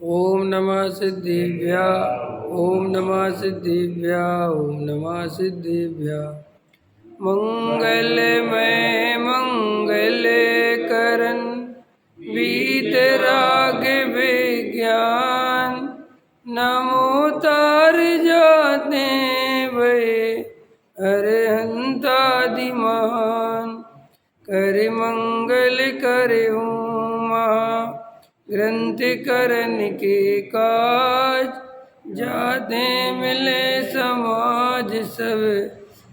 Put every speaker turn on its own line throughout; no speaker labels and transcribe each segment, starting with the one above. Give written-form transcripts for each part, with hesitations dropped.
ओम नमः सिद्धिभ्या ओम नमः सिद्धिभ्या ओम नमः सिद्धिभ्या। मंगलमय मंगल करन वीतराग विज्ञान नमो तार जाते भये अरहंतादि महान कर मंगल करे महा ग्रंथ करन के काज जाते मिले समाज सब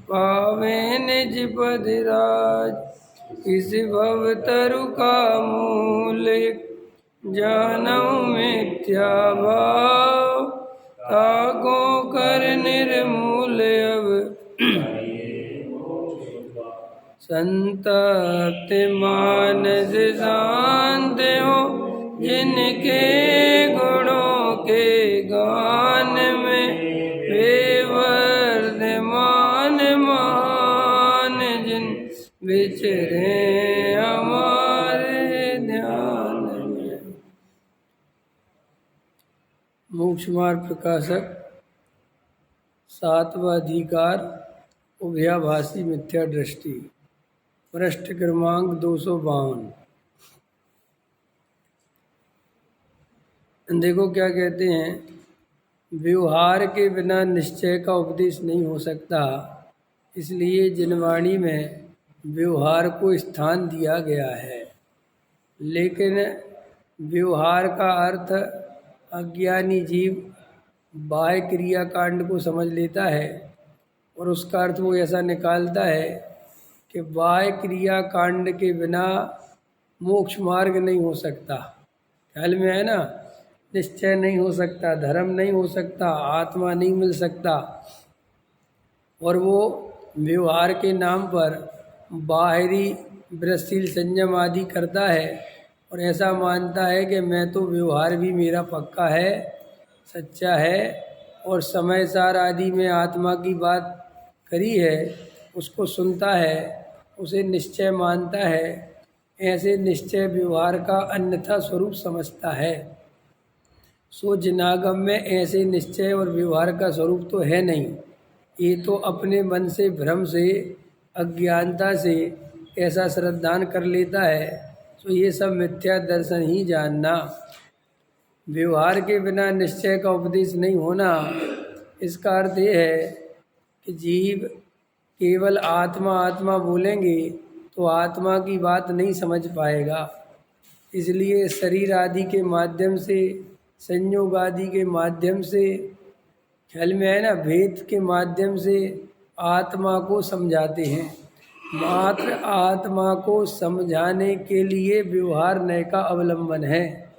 पावे निज पद राज। इस भव तरु का मूल जानऊ मिथ्या भाव ताको कर निर्मूल अब संतप्त मानस शांत हो जिनके गुणों के गान में वे वर्धमान मान जिन विचरे हमारे ध्यान में। मोक्ष मार्ग प्रकाशक सातवां अधिकार उभयाभासी मिथ्या दृष्टि पृष्ठ क्रमांक 252। देखो क्या कहते हैं, व्यवहार के बिना निश्चय का उपदेश नहीं हो सकता, इसलिए जिनवाणी में व्यवहार को स्थान दिया गया है। लेकिन व्यवहार का अर्थ अज्ञानी जीव बाह्य क्रिया कांड को समझ लेता है और उसका अर्थ वो ऐसा निकालता है कि बाह्य क्रिया कांड के बिना मोक्ष मार्ग नहीं हो सकता। ख्याल में है ना, निश्चय नहीं हो सकता, धर्म नहीं हो सकता, आत्मा नहीं मिल सकता। और वो व्यवहार के नाम पर बाहरी वृत्तिशील संयम आदि करता है और ऐसा मानता है कि मैं तो व्यवहार भी मेरा पक्का है, सच्चा है और समय सार आदि में आत्मा की बात करी है उसको सुनता है, उसे निश्चय मानता है। ऐसे निश्चय व्यवहार का अन्यथा स्वरूप समझता है। सो जिनागम में ऐसे निश्चय और व्यवहार का स्वरूप तो है नहीं। ये तो अपने मन से भ्रम से अज्ञानता से ऐसा श्रद्धान कर लेता है। तो ये सब मिथ्या दर्शन ही जानना। व्यवहार के बिना निश्चय का उपदेश नहीं होना, इसका अर्थ ये है कि जीव केवल आत्मा आत्मा बोलेंगे तो आत्मा की बात नहीं समझ पाएगा। इसलिए शरीर आदि के माध्यम से, संयोग आदि के माध्यम से, ख्याल में है ना, भेद के माध्यम से आत्मा को समझाते हैं। मात्र आत्मा को समझाने के लिए व्यवहार नय का अवलंबन है।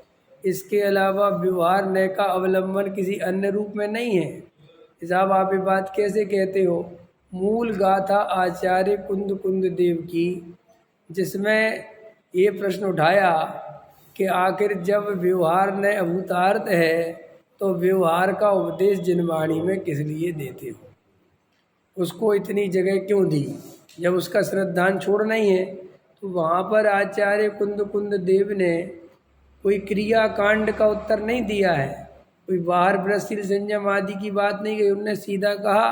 इसके अलावा व्यवहार नय का अवलंबन किसी अन्य रूप में नहीं है। साहब आप ये बात कैसे कहते हो? मूल गाथा आचार्य कुंद कुंद देव की, जिसमें ये प्रश्न उठाया कि आखिर जब व्यवहार नय अभूतार्थ है तो व्यवहार का उपदेश जिनवाणी में किस लिए देते हो? उसको इतनी जगह क्यों दी? जब उसका श्रद्धान छोड़ना ही है तो वहाँ पर आचार्य कुंद कुंद देव ने कोई क्रिया कांड का उत्तर नहीं दिया है, कोई बाहर वृत्तिशील संयम आदि की बात नहीं कही। उन्होंने सीधा कहा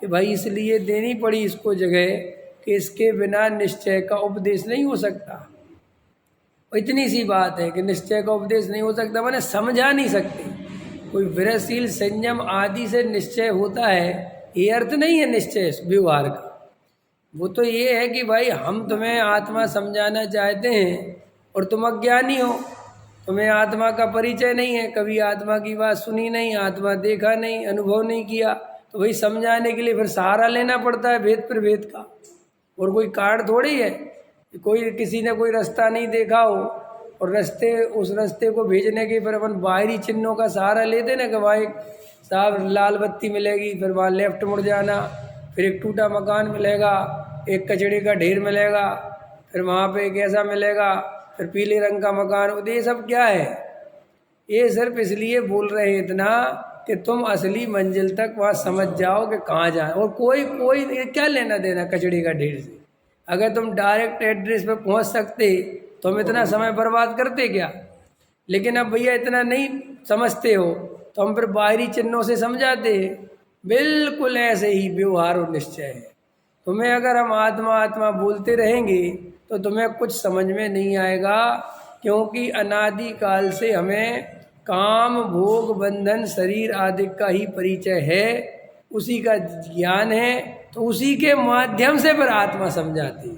कि भाई इसलिए देनी पड़ी इसको जगह कि इसके बिना निश्चय का उपदेश नहीं हो सकता। इतनी सी बात है कि निश्चय का उपदेश नहीं हो सकता, माने समझा नहीं सकते। कोई वृत्तिशील संयम आदि से निश्चय होता है, ये अर्थ नहीं है निश्चय व्यवहार का। वो तो ये है कि भाई हम तुम्हें आत्मा समझाना चाहते हैं और तुम अज्ञानी हो, तुम्हें आत्मा का परिचय नहीं है, कभी आत्मा की बात सुनी नहीं, आत्मा देखा नहीं, अनुभव नहीं किया, तो भाई समझाने के लिए फिर सहारा लेना पड़ता है भेद पर भेद का। और कोई कार्ड थोड़ी है, कोई किसी ने कोई रास्ता नहीं देखा हो और उस रास्ते को भेजने के फिर अपन बाहरी चिन्हों का सहारा लेते ना कि भाई साहब लाल बत्ती मिलेगी, फिर वहाँ लेफ्ट मुड़ जाना, फिर एक टूटा मकान मिलेगा, एक कचड़े का ढेर मिलेगा, फिर वहाँ पे एक ऐसा मिलेगा, फिर पीले रंग का मकान। ये सब क्या है? ये सिर्फ इसलिए बोल रहे हैं इतना कि तुम असली मंजिल तक वहाँ समझ जाओ कि कहाँ जाए। और कोई क्या लेना देना कचड़े का ढेर से? अगर तुम डायरेक्ट एड्रेस पे पहुँच सकते तो हम इतना समय बर्बाद करते क्या? लेकिन अब भैया इतना नहीं समझते हो तो हम फिर बाहरी चिन्हों से समझाते हैं। बिल्कुल ऐसे ही व्यवहार और निश्चय है। तुम्हें अगर हम आत्मा आत्मा बोलते रहेंगे तो तुम्हें कुछ समझ में नहीं आएगा, क्योंकि अनादि काल से हमें काम भोग बंधन शरीर आदि का ही परिचय है, उसी का ज्ञान है, तो उसी के माध्यम से फिर आत्मा समझाती है।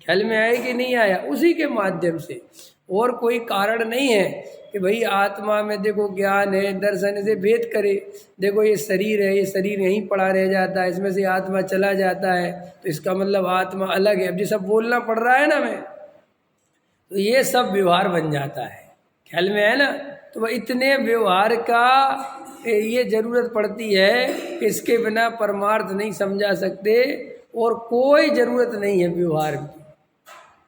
ख्याल में आया कि नहीं आया? उसी के माध्यम से, और कोई कारण नहीं है कि भाई आत्मा में देखो ज्ञान है, दर्शन से भेद करे, देखो ये शरीर है, ये शरीर यहीं पड़ा रह जाता है, इसमें से आत्मा चला जाता है, तो इसका मतलब आत्मा अलग है। अब ये सब बोलना पड़ रहा है ना मैं, तो ये सब व्यवहार बन जाता है। ख्याल में है ना? तो वह इतने व्यवहार का ये जरूरत पड़ती है कि इसके बिना परमार्थ नहीं समझा सकते, और कोई जरूरत नहीं है व्यवहार की।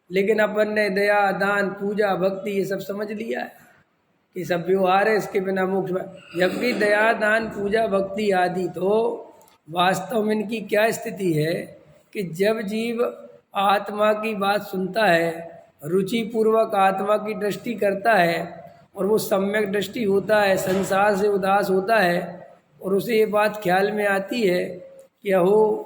लेकिन अपन ने दया दान पूजा भक्ति ये सब समझ लिया है कि सब व्यवहार है, इसके बिना मोक्ष। जबकि दया दान पूजा भक्ति आदि तो वास्तव में इनकी क्या स्थिति है कि जब जीव आत्मा की बात सुनता है, रुचि पूर्वक आत्मा की दृष्टि करता है, और वो सम्यक दृष्टि होता है, संसार से उदास होता है, और उसे ये बात ख्याल में आती है कि अहो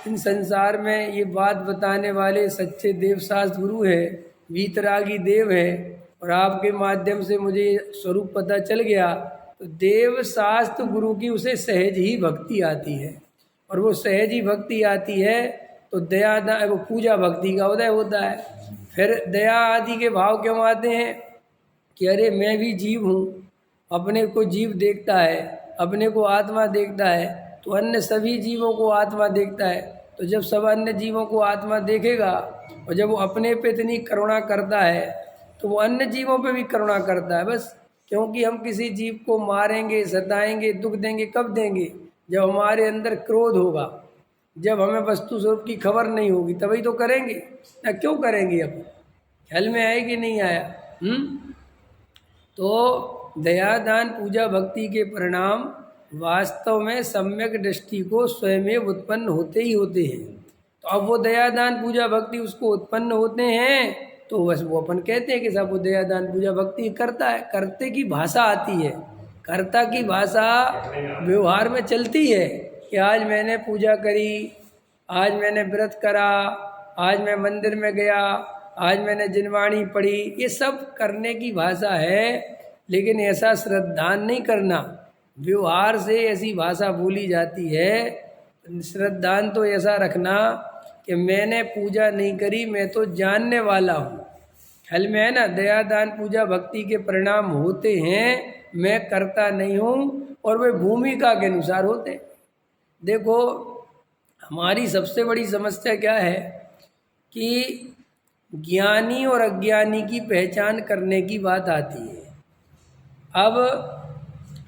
इन संसार में ये बात बताने वाले सच्चे देवशास्त्र गुरु है, वीतरागी देव है, और आपके माध्यम से मुझे स्वरूप पता चल गया, तो देव शास्त्र गुरु की उसे सहज ही भक्ति आती है। और वो सहज ही भक्ति आती है तो दया वो पूजा भक्ति का उदय होता है। फिर दया आदि के भाव क्यों आते हैं कि अरे मैं भी जीव हूँ, अपने को जीव देखता है, अपने को आत्मा देखता है, तो अन्य सभी जीवों को आत्मा देखता है। तो जब सब अन्य जीवों को आत्मा देखेगा, और जब वो अपने पे इतनी करुणा करता है, तो वो अन्य जीवों पे भी करुणा करता है। बस क्योंकि हम किसी जीव को मारेंगे, सताएंगे, दुख देंगे, कब देंगे? जब हमारे अंदर क्रोध होगा, जब हमें वस्तु स्वरूप की खबर नहीं होगी, तभी तो करेंगे ना। क्यों करेंगे? अब ख्याल में आए कि नहीं आया? तो दया दान पूजा भक्ति के परिणाम वास्तव में सम्यक दृष्टि को स्वयं उत्पन्न होते ही होते हैं। तो अब वो दया दान पूजा भक्ति उसको उत्पन्न होते हैं, तो बस वो अपन कहते हैं कि सब वो दया दान पूजा भक्ति करता है। करते की भाषा आती है, कर्ता की भाषा व्यवहार में चलती है कि आज मैंने पूजा करी, आज मैंने व्रत करा, आज मैं मंदिर में गया, आज मैंने जिनवाणी पढ़ी, ये सब करने की भाषा है। लेकिन ऐसा श्रद्धान नहीं करना, व्यवहार से ऐसी भाषा बोली जाती है। श्रद्धान तो ऐसा रखना कि मैंने पूजा नहीं करी, मैं तो जानने वाला हूँ। ख्याल में है ना? दया दान पूजा भक्ति के परिणाम होते हैं, मैं करता नहीं हूँ, और वे भूमिका के अनुसार होते हैं। देखो हमारी सबसे बड़ी समस्या क्या है कि ज्ञानी और अज्ञानी की पहचान करने की बात आती है। अब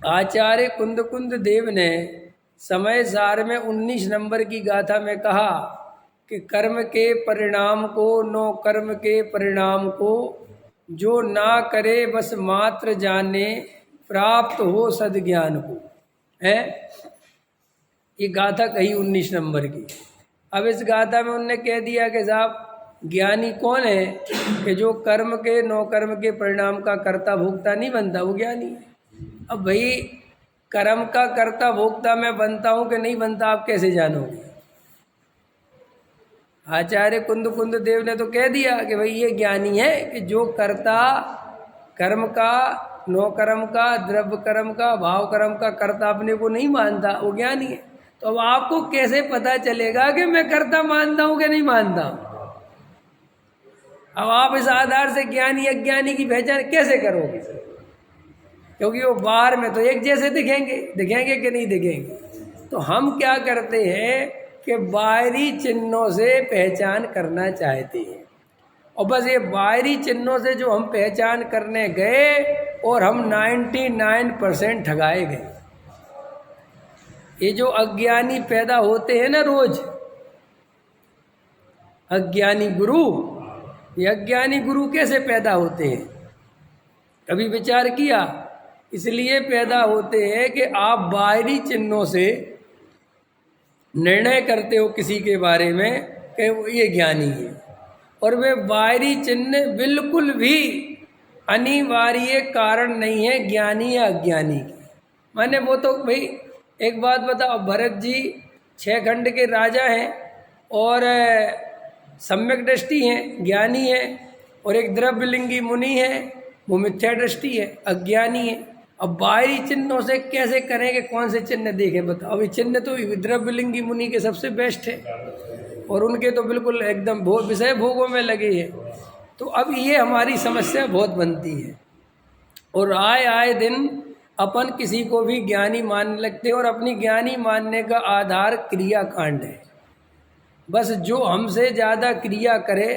आचार्य कुंद देव ने समय सार में 19 नंबर की गाथा में कहा कि कर्म के परिणाम को नो कर्म के परिणाम को, जो ना करे बस मात्र जाने, प्राप्त हो सद्ज्ञान को। है ये गाथा कही 19 नंबर की। अब इस गाथा में उनने कह दिया कि साहब ज्ञानी कौन है कि जो कर्म के नो कर्म के परिणाम का कर्ता भोक्ता नहीं बनता, वो ज्ञानी है। अब भाई कर्म का कर्ता भोक्ता मैं बनता हूँ कि नहीं बनता, आप कैसे जानोगे? आचार्य कुंद देव ने तो कह दिया कि भाई ये ज्ञानी है कि जो कर्ता कर्म का, नो कर्म का, द्रव्य कर्म का, भाव कर्म का कर्ता अपने को नहीं मानता, वो ज्ञानी है। तो अब आपको कैसे पता चलेगा कि मैं कर्ता मानता हूँ कि नहीं मानता हूँ? अब आप इस आधार से ज्ञानी अज्ञानी की पहचान कैसे करोगे? क्योंकि वो बाहर में तो एक जैसे दिखेंगे कि नहीं दिखेंगे। तो हम क्या करते हैं कि बाहरी चिन्हों से पहचान करना चाहते हैं, और बस ये बाहरी चिन्हों से जो हम पहचान करने गए, और हम 99% ठगाए गए। ये जो अज्ञानी पैदा होते हैं ना रोज, अज्ञानी गुरु, ये अज्ञानी गुरु कैसे पैदा होते हैं? कभी विचार किया? इसलिए पैदा होते हैं कि आप बाहरी चिन्हों से निर्णय करते हो किसी के बारे में कि ये ज्ञानी है, और वे बाहरी चिन्ह बिल्कुल भी अनिवार्य कारण नहीं है ज्ञानी या अज्ञानी की। माने वो तो भाई एक बात बताओ, भरत जी 6 खंड के राजा हैं और सम्यक दृष्टि हैं, ज्ञानी है, और एक द्रव्यलिंगी मुनि है, वो मिथ्या दृष्टि है, अज्ञानी है। अब बाहरी चिन्हों से कैसे करेंगे, कौन से चिन्ह देखें बताओ। अभी चिन्ह तो द्रव्यलिंगी मुनि के सबसे बेस्ट है और उनके तो बिल्कुल एकदम विषय भोगों में लगे हैं। तो अब ये हमारी समस्या बहुत बनती है और आए दिन अपन किसी को भी ज्ञानी मानने लगते हैं और अपनी ज्ञानी मानने का आधार क्रिया कांड है। बस जो हमसे ज़्यादा क्रिया करे,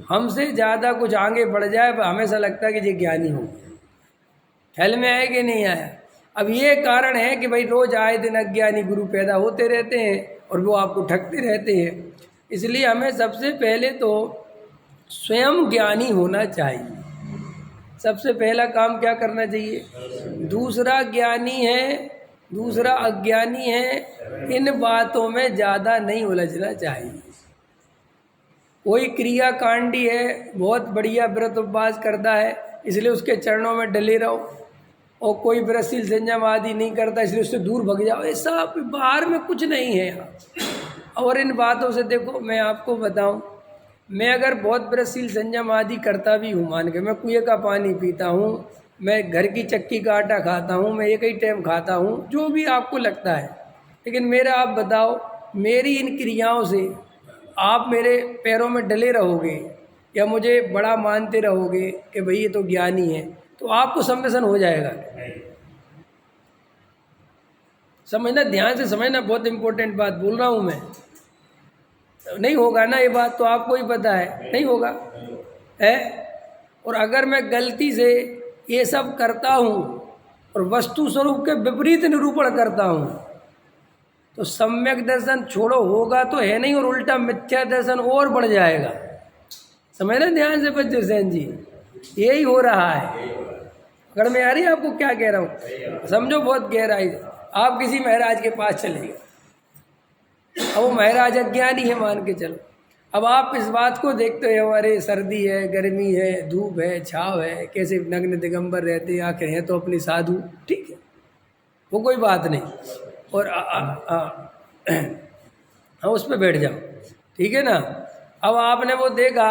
हमसे ज़्यादा कुछ आगे बढ़ जाए, हमेशा लगता है कि ये ज्ञानी हो गया। ख्याल में आया कि नहीं आया। अब ये कारण है कि भाई रोज आए दिन अज्ञानी गुरु पैदा होते रहते हैं और वो आपको ठगते रहते हैं। इसलिए हमें सबसे पहले तो स्वयं ज्ञानी होना चाहिए। सबसे पहला काम क्या करना चाहिए। दूसरा ज्ञानी है, दूसरा अज्ञानी है, इन बातों में ज़्यादा नहीं उलझना चाहिए। कोई क्रिया कांडी है, बहुत बढ़िया व्रत उपवास करता है इसलिए उसके चरणों में डले रहो, और कोई व्रतशील संयम आदि नहीं करता इसलिए उससे दूर भग जाओ। ऐसा बाहर में कुछ नहीं है यहाँ। और इन बातों से देखो, मैं आपको बताऊं, मैं अगर बहुत व्रतशील संयम आदि करता भी हूँ, मान के मैं कुएं का पानी पीता हूँ, मैं घर की चक्की का आटा खाता हूँ, मैं एक ही टाइम खाता हूँ, जो भी आपको लगता है, लेकिन मेरा आप बताओ, मेरी इन क्रियाओं से आप मेरे पैरों में डले रहोगे या मुझे बड़ा मानते रहोगे कि भाई ये तो ज्ञानी है, तो आपको सम्मेलन हो जाएगा। समझना, ध्यान से समझना, बहुत इंपॉर्टेंट बात बोल रहा हूँ मैं। नहीं होगा ना ये बात, तो आपको ही पता है नहीं होगा है। और अगर मैं गलती से ये सब करता हूँ और वस्तु स्वरूप के विपरीत निरूपण करता हूँ तो सम्यक दर्शन छोड़ो होगा तो है नहीं, और उल्टा मिथ्या दर्शन और बढ़ जाएगा। समझना ध्यान से बच्चों सेन जी, यही हो रहा है। अगर मैं आ रही आपको क्या कह रहा हूँ समझो, बहुत गहराई। आप किसी महाराज के पास चले गए, अब वो महाराज अज्ञानी है मान के चलो। अब आप इस बात को देखते हो, अरे सर्दी है, गर्मी है, धूप है, छाव है, कैसे नग्न दिगंबर रहते हैं, आखिर हैं तो अपनी साधु, ठीक है, वो कोई बात नहीं। और हाँ उस पर बैठ जाओ, ठीक है ना। अब आपने वो देखा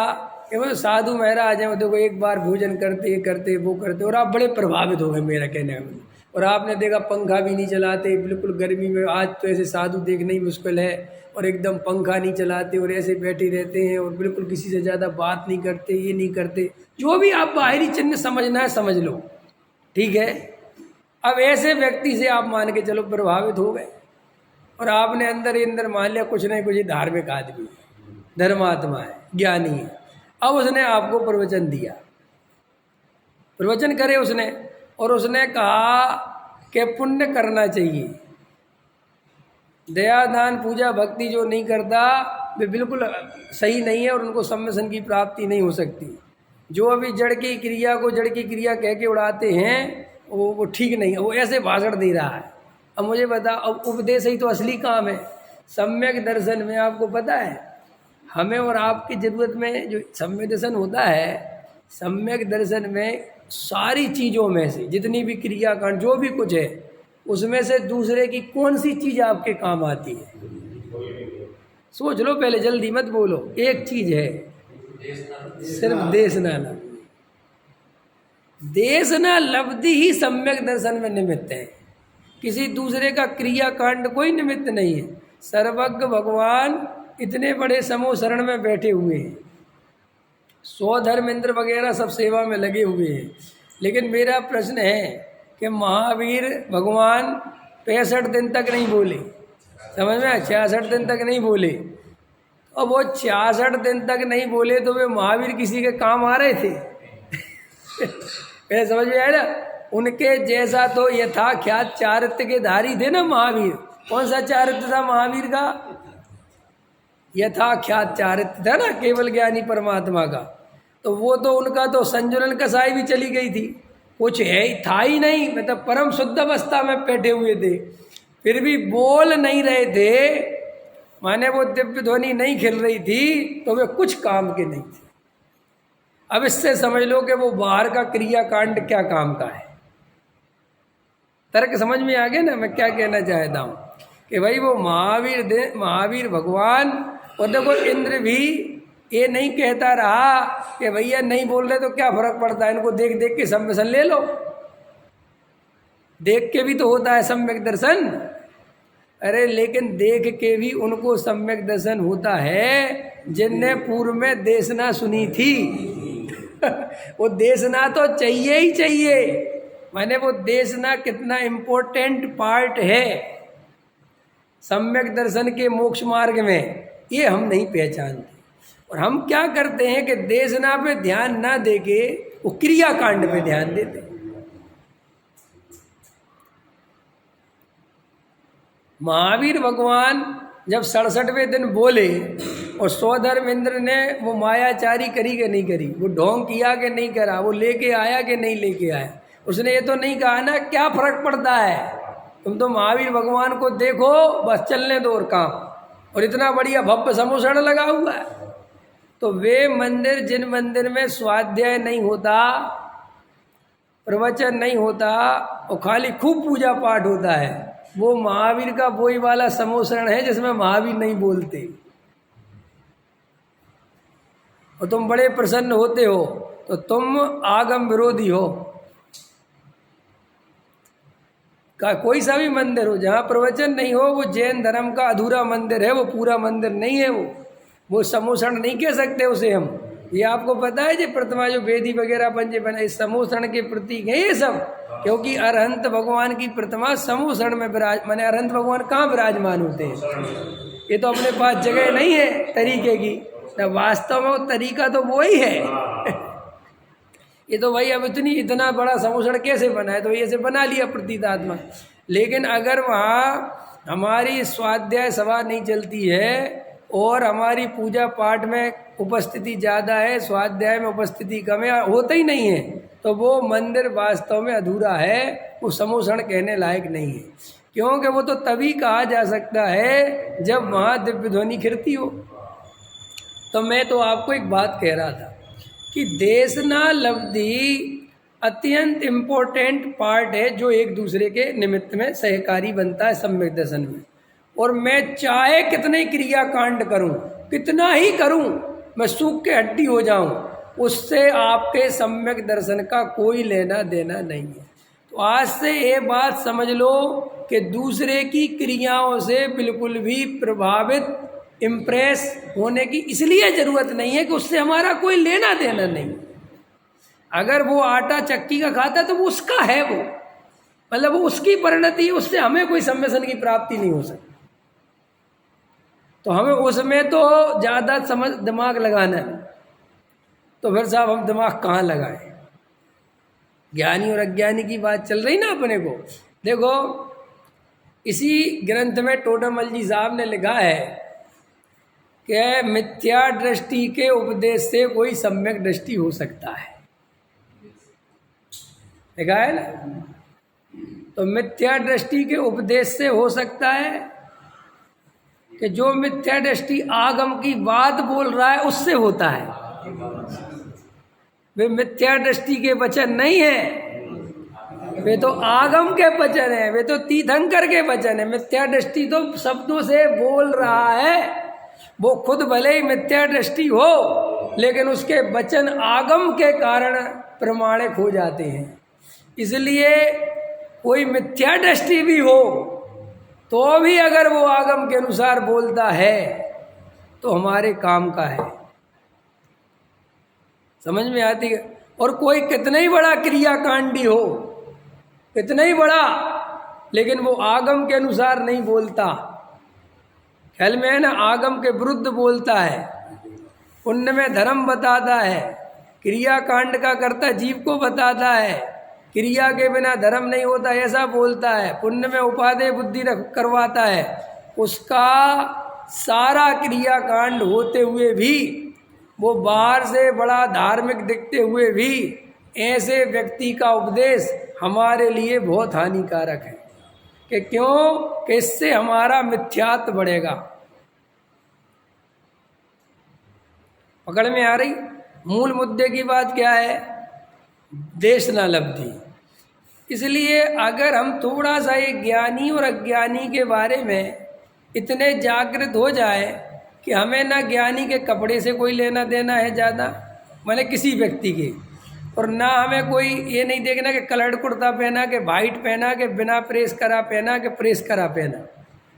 कि वो साधु महाराज हैं, वो देखो एक बार भोजन करते वो करते, और आप बड़े प्रभावित हो गए मेरा कहने का मतलब। और आपने देखा पंखा भी नहीं चलाते, बिल्कुल गर्मी में, आज तो ऐसे साधु देखना ही मुश्किल है, और एकदम पंखा नहीं चलाते और ऐसे बैठे रहते हैं और बिल्कुल किसी से ज़्यादा बात नहीं करते, ये नहीं करते, जो भी आप बाहरी चिन्ह समझना है समझ लो, ठीक है। अब ऐसे व्यक्ति से आप मान के चलो प्रभावित हो गए, और आपने अंदर ही अंदर मान लिया कुछ नहीं कुछ धार्मिक आदमी है, धर्मात्मा है, ज्ञानी है। अब उसने आपको प्रवचन दिया, प्रवचन करे उसने, और उसने कहा कि पुण्य करना चाहिए, दया दान पूजा भक्ति जो नहीं करता वे बिल्कुल सही नहीं है और उनको सम्मेलन की प्राप्ति नहीं हो सकती। जो अभी जड़ की क्रिया को जड़ की क्रिया कह के उड़ाते हैं वो ठीक नहीं है, वो ऐसे भाषण दे रहा है। अब मुझे बता, अब उपदेश ही तो असली काम है। सम्यक दर्शन में आपको पता है हमें और आपकी ज़रूरत में जो सम्यक दर्शन होता है, सम्यक दर्शन में सारी चीज़ों में से जितनी भी क्रियाकांड जो भी कुछ है उसमें से दूसरे की कौन सी चीज़ आपके काम आती है, सोच लो पहले, जल्दी मत बोलो। एक चीज़ है, सिर्फ देश ना लब्धि। देश ना लब्धि ही सम्यक दर्शन में निमित्त है, किसी दूसरे का क्रियाकांड कोई निमित्त नहीं है। सर्वज्ञ भगवान इतने बड़े समूह शरण में बैठे हुए हैं, 100 धर्मेंद्र वगैरह सब सेवा में लगे हुए हैं, लेकिन मेरा प्रश्न है कि महावीर भगवान 65 दिन तक नहीं बोले, समझ में, 66 दिन तक नहीं बोले। अब वो 66 दिन तक नहीं बोले तो वे महावीर किसी के काम आ रहे थे पहले समझ में आया ना। उनके जैसा तो यथाख्यात चारित्र के धारी थे ना महावीर। कौन सा चारित्र था महावीर का? यथाख्यात चारित्र था ना, केवल ज्ञानी परमात्मा का। तो वो तो उनका तो संजुलन कसाई भी चली गई थी, कुछ है था ही नहीं, मतलब परम शुद्ध अवस्था में बैठे हुए थे, फिर भी बोल नहीं रहे थे, माने वो दिव्य ध्वनि नहीं खिल रही थी, तो वे कुछ काम के नहीं थे। अब इससे समझ लो कि वो बाहर का क्रियाकांड क्या काम का है। तर्क समझ में आ गया ना मैं क्या कहना चाहता हूँ? कि भाई वो महावीर भगवान, और देखो इंद्र भी ये नहीं कहता रहा कि भैया नहीं बोल रहे तो क्या फर्क पड़ता है, इनको देख देख के सम्यसन ले लो। देख के भी तो होता है सम्यक दर्शन। अरे लेकिन देख के भी उनको सम्यक दर्शन होता है जिनने पूर्व में देशना सुनी थी। वो देशना तो चाहिए ही चाहिए। मैंने वो देशना कितना इम्पोर्टेंट पार्ट है सम्यक दर्शन के मोक्ष मार्ग में, ये हम नहीं पहचानते। और हम क्या करते हैं कि देशना पे ध्यान ना देके वो क्रियाकांड पे ध्यान देते हैं। महावीर भगवान जब 67वें दिन बोले और सौधर्म इंद्र ने वो मायाचारी करी कि नहीं करी, वो ढोंग किया कि नहीं करा, वो लेके आया कि नहीं लेके आया, उसने ये तो नहीं कहा ना क्या फर्क पड़ता है, तुम तो महावीर भगवान को देखो बस चलने दो और काम, और इतना बढ़िया भव्य समोसण लगा हुआ है। तो वे मंदिर जिन मंदिर में स्वाध्याय नहीं होता, प्रवचन नहीं होता और खाली खूब पूजा पाठ होता है, वो महावीर का वही वाला समोसरण है जिसमें महावीर नहीं बोलते। और तुम बड़े प्रसन्न होते हो तो तुम आगम विरोधी हो। का कोई सा भी मंदिर हो जहाँ प्रवचन नहीं हो वो जैन धर्म का अधूरा मंदिर है, वो पूरा मंदिर नहीं है। वो समोसण नहीं कह सकते उसे हम। ये आपको पता है जो प्रतिमा जो वेदी वगैरह पंजे बने इस समोसण के प्रतीक है ये सब, क्योंकि अरहंत भगवान की प्रतिमा समोसण में माने अरहंत भगवान कहाँ विराजमान होते हैं? ये तो अपने पास जगह नहीं है तरीके की, ना वास्तव में वो तरीका तो वो ही है। ये तो भाई अब इतना बड़ा समोसण कैसे बना है, तो ये से बना लिया प्रतीतात्मा। लेकिन अगर वहाँ हमारी स्वाध्याय सभा नहीं चलती है और हमारी पूजा पाठ में उपस्थिति ज़्यादा है, स्वाध्याय में उपस्थिति कम है, होता ही नहीं है, तो वो मंदिर वास्तव में अधूरा है, वो समोसण कहने लायक नहीं है। क्योंकि वो तो तभी कहा जा सकता है जब वहाँ दिव्य ध्वनि खिरती हो। तो मैं तो आपको एक बात कह रहा था कि देशना लब्धि अत्यंत इम्पोर्टेंट पार्ट है जो एक दूसरे के निमित्त में सहकारी बनता है सम्यक दर्शन में। और मैं चाहे कितने क्रियाकांड करूं, कितना ही करूं, मैं सूख के हड्डी हो जाऊं, उससे आपके सम्यक दर्शन का कोई लेना देना नहीं है। तो आज से ये बात समझ लो कि दूसरे की क्रियाओं से बिल्कुल भी प्रभावित इम्प्रेस होने की इसलिए ज़रूरत नहीं है कि उससे हमारा कोई लेना देना नहीं। अगर वो आटा चक्की का खाता तो वो उसका है, वो मतलब वो उसकी परिणति, उससे हमें कोई सम्यसन की प्राप्ति नहीं हो सकती। तो हमें उसमें तो ज़्यादा समझ दिमाग लगाना है। तो फिर साहब हम दिमाग कहाँ लगाएं? ज्ञानी और अज्ञानी की बात चल रही ना अपने को। देखो इसी ग्रंथ में टोडरमल जी साहब ने लिखा है कि मिथ्या दृष्टि के उपदेश से कोई सम्यक दृष्टि हो सकता है, लिखा है ना। तो मिथ्या दृष्टि के उपदेश से हो सकता है कि जो मिथ्या दृष्टि आगम की बात बोल रहा है उससे होता है। वे मिथ्या दृष्टि के वचन नहीं है, वे तो आगम के वचन है, वे तो तीर्थंकर के वचन है। मिथ्या दृष्टि तो शब्दों से बोल रहा है, वो खुद भले ही मिथ्या दृष्टि हो लेकिन उसके वचन आगम के कारण प्रमाणिक हो जाते हैं। इसलिए कोई मिथ्या दृष्टि भी हो तो भी अगर वो आगम के अनुसार बोलता है तो हमारे काम का है। समझ में आती है? और कोई कितना ही बड़ा क्रियाकांडी हो, कितना ही बड़ा, लेकिन वो आगम के अनुसार नहीं बोलता, ख्याल में है ना, आगम के विरुद्ध बोलता है, पुण्य में धर्म बताता है, क्रियाकांड का कर्ता जीव को बताता है, क्रिया के बिना धर्म नहीं होता ऐसा बोलता है, पुण्य में उपादेय बुद्धि करवाता है, उसका सारा क्रियाकांड होते हुए भी वो बाहर से बड़ा धार्मिक दिखते हुए भी ऐसे व्यक्ति का उपदेश हमारे लिए बहुत हानिकारक है। कि क्यों? कि इससे हमारा मिथ्यात्व बढ़ेगा। पकड़ में आ रही? मूल मुद्दे की बात क्या है? देशनालब्धि। इसलिए अगर हम थोड़ा सा एक ज्ञानी और अज्ञानी के बारे में इतने जागृत हो जाए कि हमें ना ज्ञानी के कपड़े से कोई लेना देना है ज़्यादा, माने किसी व्यक्ति के, और ना हमें कोई ये नहीं देखना कि कलर्ड कुर्ता पहना के, वाइट पहना के, बिना प्रेस करा पहना के, प्रेस करा पहना।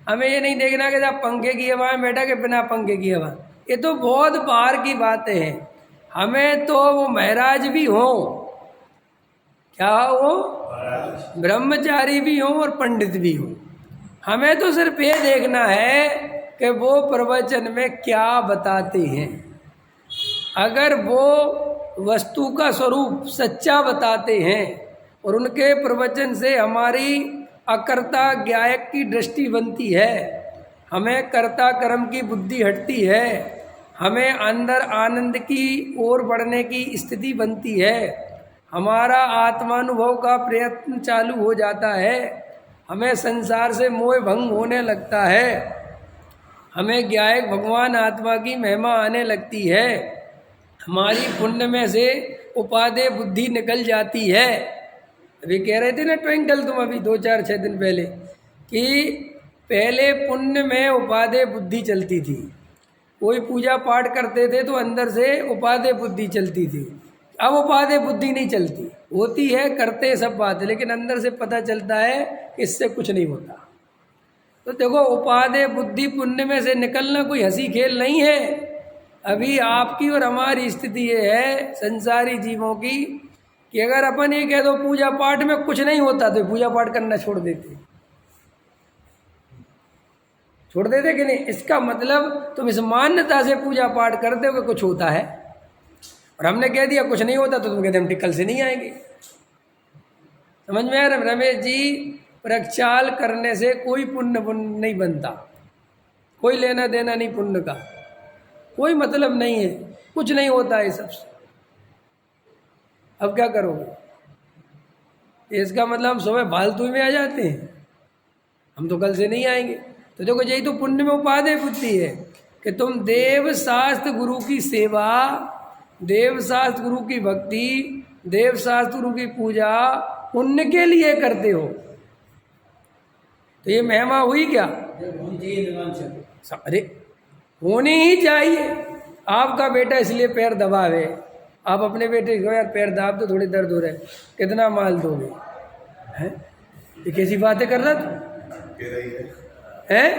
हमें ये नहीं देखना कि जब पंखे की हवा में बैठा के बिना पंखे की हवा। ये तो बहुत बाहर की बातें हैं। हमें तो वो महाराज भी हो, क्या हो, ब्रह्मचारी भी हो और पंडित भी हो। हमें तो सिर्फ ये देखना है कि वो प्रवचन में क्या बताते हैं। अगर वो वस्तु का स्वरूप सच्चा बताते हैं और उनके प्रवचन से हमारी अकर्ता ज्ञायक की दृष्टि बनती है, हमें कर्ता कर्म की बुद्धि हटती है, हमें अंदर आनंद की ओर बढ़ने की स्थिति बनती है, हमारा आत्मानुभव का प्रयत्न चालू हो जाता है, हमें संसार से मोह भंग होने लगता है, हमें ज्ञायक भगवान आत्मा की महिमा आने लगती है, हमारी पुण्य में से उपादेय बुद्धि निकल जाती है। अभी कह रहे थे ना ट्विंकल तुम अभी 2-4-6 दिन पहले कि पहले पुण्य में उपादेय बुद्धि चलती थी। कोई पूजा पाठ करते थे तो अंदर से उपादेय बुद्धि चलती थी। अब उपादेय बुद्धि नहीं चलती, होती है, करते सब बात, लेकिन अंदर से पता चलता है कि इससे कुछ नहीं होता। तो देखो, उपादेय बुद्धि पुण्य में से निकलना कोई हंसी खेल नहीं है। अभी आपकी और हमारी स्थिति ये है संसारी जीवों की कि अगर अपन ये कह दो पूजा पाठ में कुछ नहीं होता तो पूजा पाठ करना छोड़ देते कि नहीं। इसका मतलब तुम इस मान्यता से पूजा पाठ करते हो कि कुछ होता है, और हमने कह दिया कुछ नहीं होता तो तुम कहते हम टिक्कल से नहीं आएंगे। समझ में आ रहा रमेश जी? प्रक्षाल करने से कोई पुण्य नहीं बनता, कोई लेना देना नहीं पुण्य का, कोई मतलब नहीं है, कुछ नहीं होता है सबसे। अब क्या करोगे? इसका मतलब हम सुबह फालतू में आ जाते हैं, हम तो कल से नहीं आएंगे। तो देखो, यही तो पुण्य में उपादेय बुद्धि है कि तुम देव शास्त्र गुरु की सेवा, देव शास्त्र गुरु की भक्ति, देव शास्त्र गुरु की पूजा पुण्य के लिए करते हो। तो ये महिमा हुई क्या? अरे होनी ही चाहिए। आपका बेटा इसलिए पैर दबावे, आप अपने बेटे को यार पैर दाब तो थोड़ी दर्द हो रहा है, कितना माल दोगे? हैं? ये कैसी बातें कर रहा तू? हैं?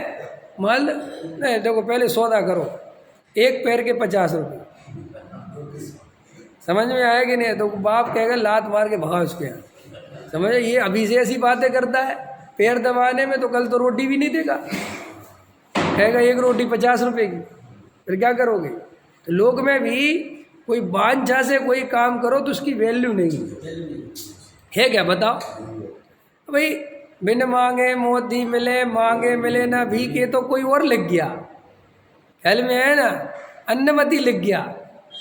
माल नहीं, देखो पहले सौदा करो, एक पैर के 50 रुपये। समझ में आया कि नहीं? तो बाप कहेगा लात मार के भगा उसके यहाँ। समझे? ये अभी से ऐसी बातें करता है, पैर दबाने में, तो कल तो रोटी भी नहीं देगा, कहेगा एक रोटी 50 रुपये की, फिर क्या करोगे? तो लोक में भी कोई बांझा से कोई काम करो तो उसकी वैल्यू नहीं है क्या? बताओ भाई। बिन मांगे मोती मिले, मांगे मिले ना भीखे, तो कोई और लिख गया, ख्याल में है ना, अन्नमति लिख गया।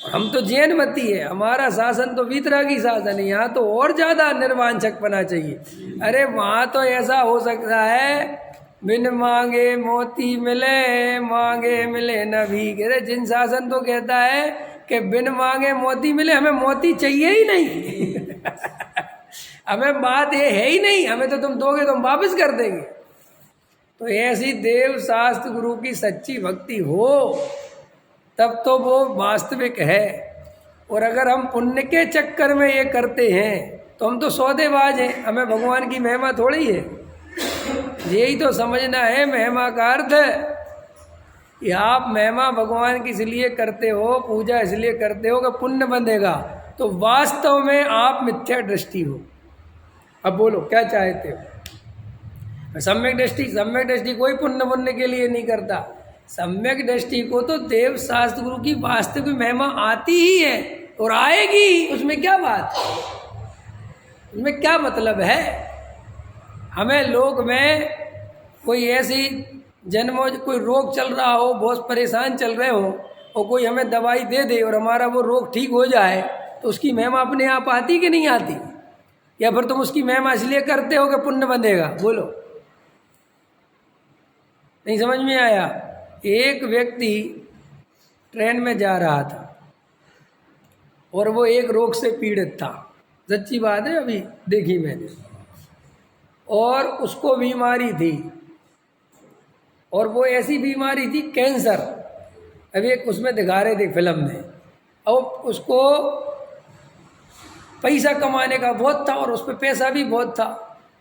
हम तो जैनमती है, हमारा शासन तो वीतरागी शासन है, यहाँ तो और ज़्यादा निर्वांछक बना चाहिए। अरे वहाँ तो ऐसा हो सकता है बिन मांगे मोती मिले, मांगे मिले न भीख। अरे जिन शासन तो कहता है कि बिन मांगे मोती मिले, हमें मोती चाहिए ही नहीं हमें बात ये है ही नहीं, हमें तो तुम दोगे तो हम वापस कर देंगे। तो ऐसी देव शास्त्र गुरु की सच्ची भक्ति हो तब तो वो वास्तविक है। और अगर हम पुण्य के चक्कर में ये करते हैं तो हम तो सौदेबाज हैं, हमें भगवान की महिमा थोड़ी है। यही तो समझना है महिमा का अर्थ, कि आप महिमा भगवान की इसलिए करते हो, पूजा इसलिए करते हो कि पुण्य बंधेगा, तो वास्तव में आप मिथ्या दृष्टि हो। अब बोलो क्या चाहते हो? सम्यक दृष्टि कोई पुण्य के लिए नहीं करता। सम्यक दृष्टि को तो देव शास्त्र गुरु की वास्तविक महिमा आती ही है और आएगी, उसमें क्या बात है, उसमें क्या मतलब है? हमें लोग में कोई ऐसी जन्मों कोई रोग चल रहा हो, बहुत परेशान चल रहे हो, और कोई हमें दवाई दे दे और हमारा वो रोग ठीक हो जाए, तो उसकी महिमा अपने आप आती कि नहीं आती? या फिर तुम उसकी महिमा इसलिए करते हो कि पुण्य बंधेगा? बोलो, नहीं समझ में आया? एक व्यक्ति ट्रेन में जा रहा था, और वो एक रोग से पीड़ित था, सच्ची बात है, अभी देखी मैंने। और उसको बीमारी थी, और वो ऐसी बीमारी थी कैंसर। अभी एक उसमें दिखा रहे थे फिल्म में। और उसको पैसा कमाने का बहुत था और उस पर पैसा भी बहुत था।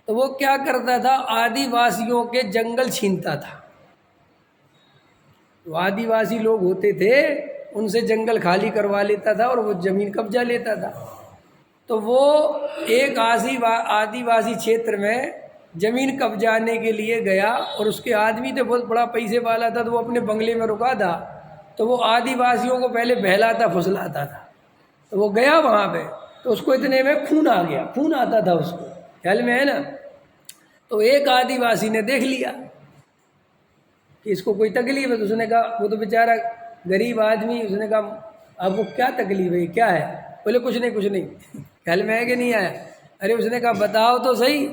तो वो क्या करता था, आदिवासियों के जंगल छीनता था। वो आदिवासी लोग होते थे, उनसे जंगल खाली करवा लेता था और वो जमीन कब्जा लेता था। तो वो एक आदिवासी क्षेत्र में जमीन कब्जाने के लिए गया, और उसके आदमी तो बहुत बड़ा पैसे वाला था, तो वो अपने बंगले में रुका था। तो वो आदिवासियों को पहले बहलाता फुसलाता था। तो वो गया वहाँ पे, तो उसको इतने में खून आ गया, खून आता था उसको, ख्याल में है ना। तो एक आदिवासी ने देख लिया कि इसको कोई तकलीफ है, तो उसने कहा, वो तो बेचारा गरीब आदमी, उसने कहा आपको क्या तकलीफ है, क्या है? बोले कुछ नहीं कुछ नहीं। ख्याल में है कि नहीं आया? अरे उसने कहा बताओ तो सही।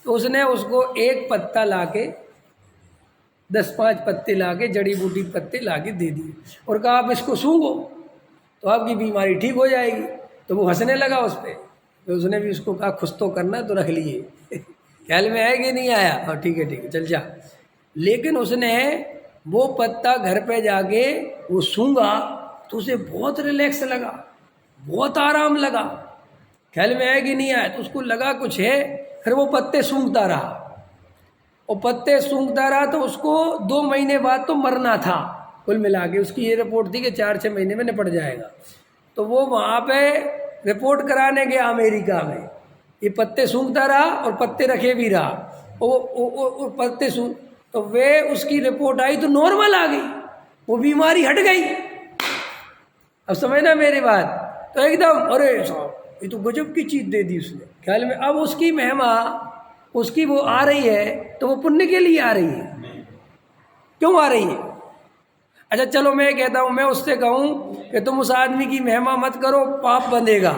तो उसने उसको एक पत्ता लाके, 10-5 पत्ते लाके, जड़ी बूटी पत्ते लाके दे दिए और कहा आप इसको सूंघो तो आपकी बीमारी ठीक हो जाएगी। तो वो हंसने लगा उस पर। तो उसने भी उसको कहा खुश तो करना, तो रख लिए। ख्याल में है कि नहीं आया? और ठीक है चल जा। लेकिन उसने वो पत्ता घर पे जाके वो सूंघा तो उसे बहुत रिलैक्स लगा, बहुत आराम लगा। ख्याल में है कि नहीं आया? तो उसको लगा कुछ है, फिर वो पत्ते सूंघता रहा, और पत्ते सूंघता रहा। तो उसको 2 महीने बाद तो मरना था। कुल मिला के उसकी ये रिपोर्ट थी कि 4-6 महीने में निपट जाएगा। तो वो वहाँ पे रिपोर्ट कराने गया अमेरिका में। ये पत्ते सूंघता रहा और पत्ते रखे भी रहा, वो पत्ते सूंघ, तो वे उसकी रिपोर्ट आई तो नॉर्मल आ गई, वो बीमारी हट गई। अब समझना मेरी बात। तो एकदम अरे साहब ये तो गजब की चीज़ दे दी उसने, ख्याल में। अब उसकी महिमा, उसकी वो आ रही है तो वो पुण्य के लिए आ रही है, क्यों आ रही है? अच्छा चलो मैं कहता हूँ, मैं उससे कहूँ कि तुम उस आदमी की महिमा मत करो, पाप बंधेगा।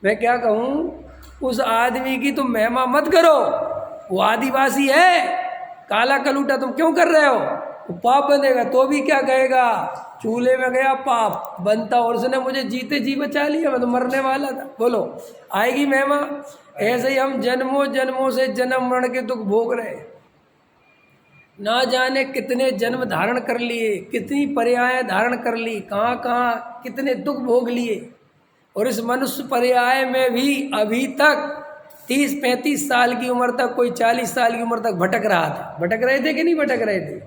मैं क्या कहूँ, उस आदमी की तुम महिमा मत करो, वो आदिवासी है, काला कलूटा, तुम क्यों कर रहे हो? वो पाप बंधेगा। तो भी क्या कहेगा, चूल्हे में गया पाप बनता, और उसने मुझे जीते जी बचा लिया, मैं तो मरने वाला था। बोलो आएगी महिमा? ऐसे ही हम जन्मों जन्मों से जन्म मरण के दुख भोग रहे, ना जाने कितने जन्म धारण कर लिए, कितनी पर्याय धारण कर ली, कहाँ कहाँ कितने दुख भोग लिए। और इस मनुष्य पर्याय में भी अभी तक 30-35 साल की उम्र तक, कोई 40 साल की उम्र तक भटक रहा था। भटक रहे थे कि नहीं भटक रहे थे?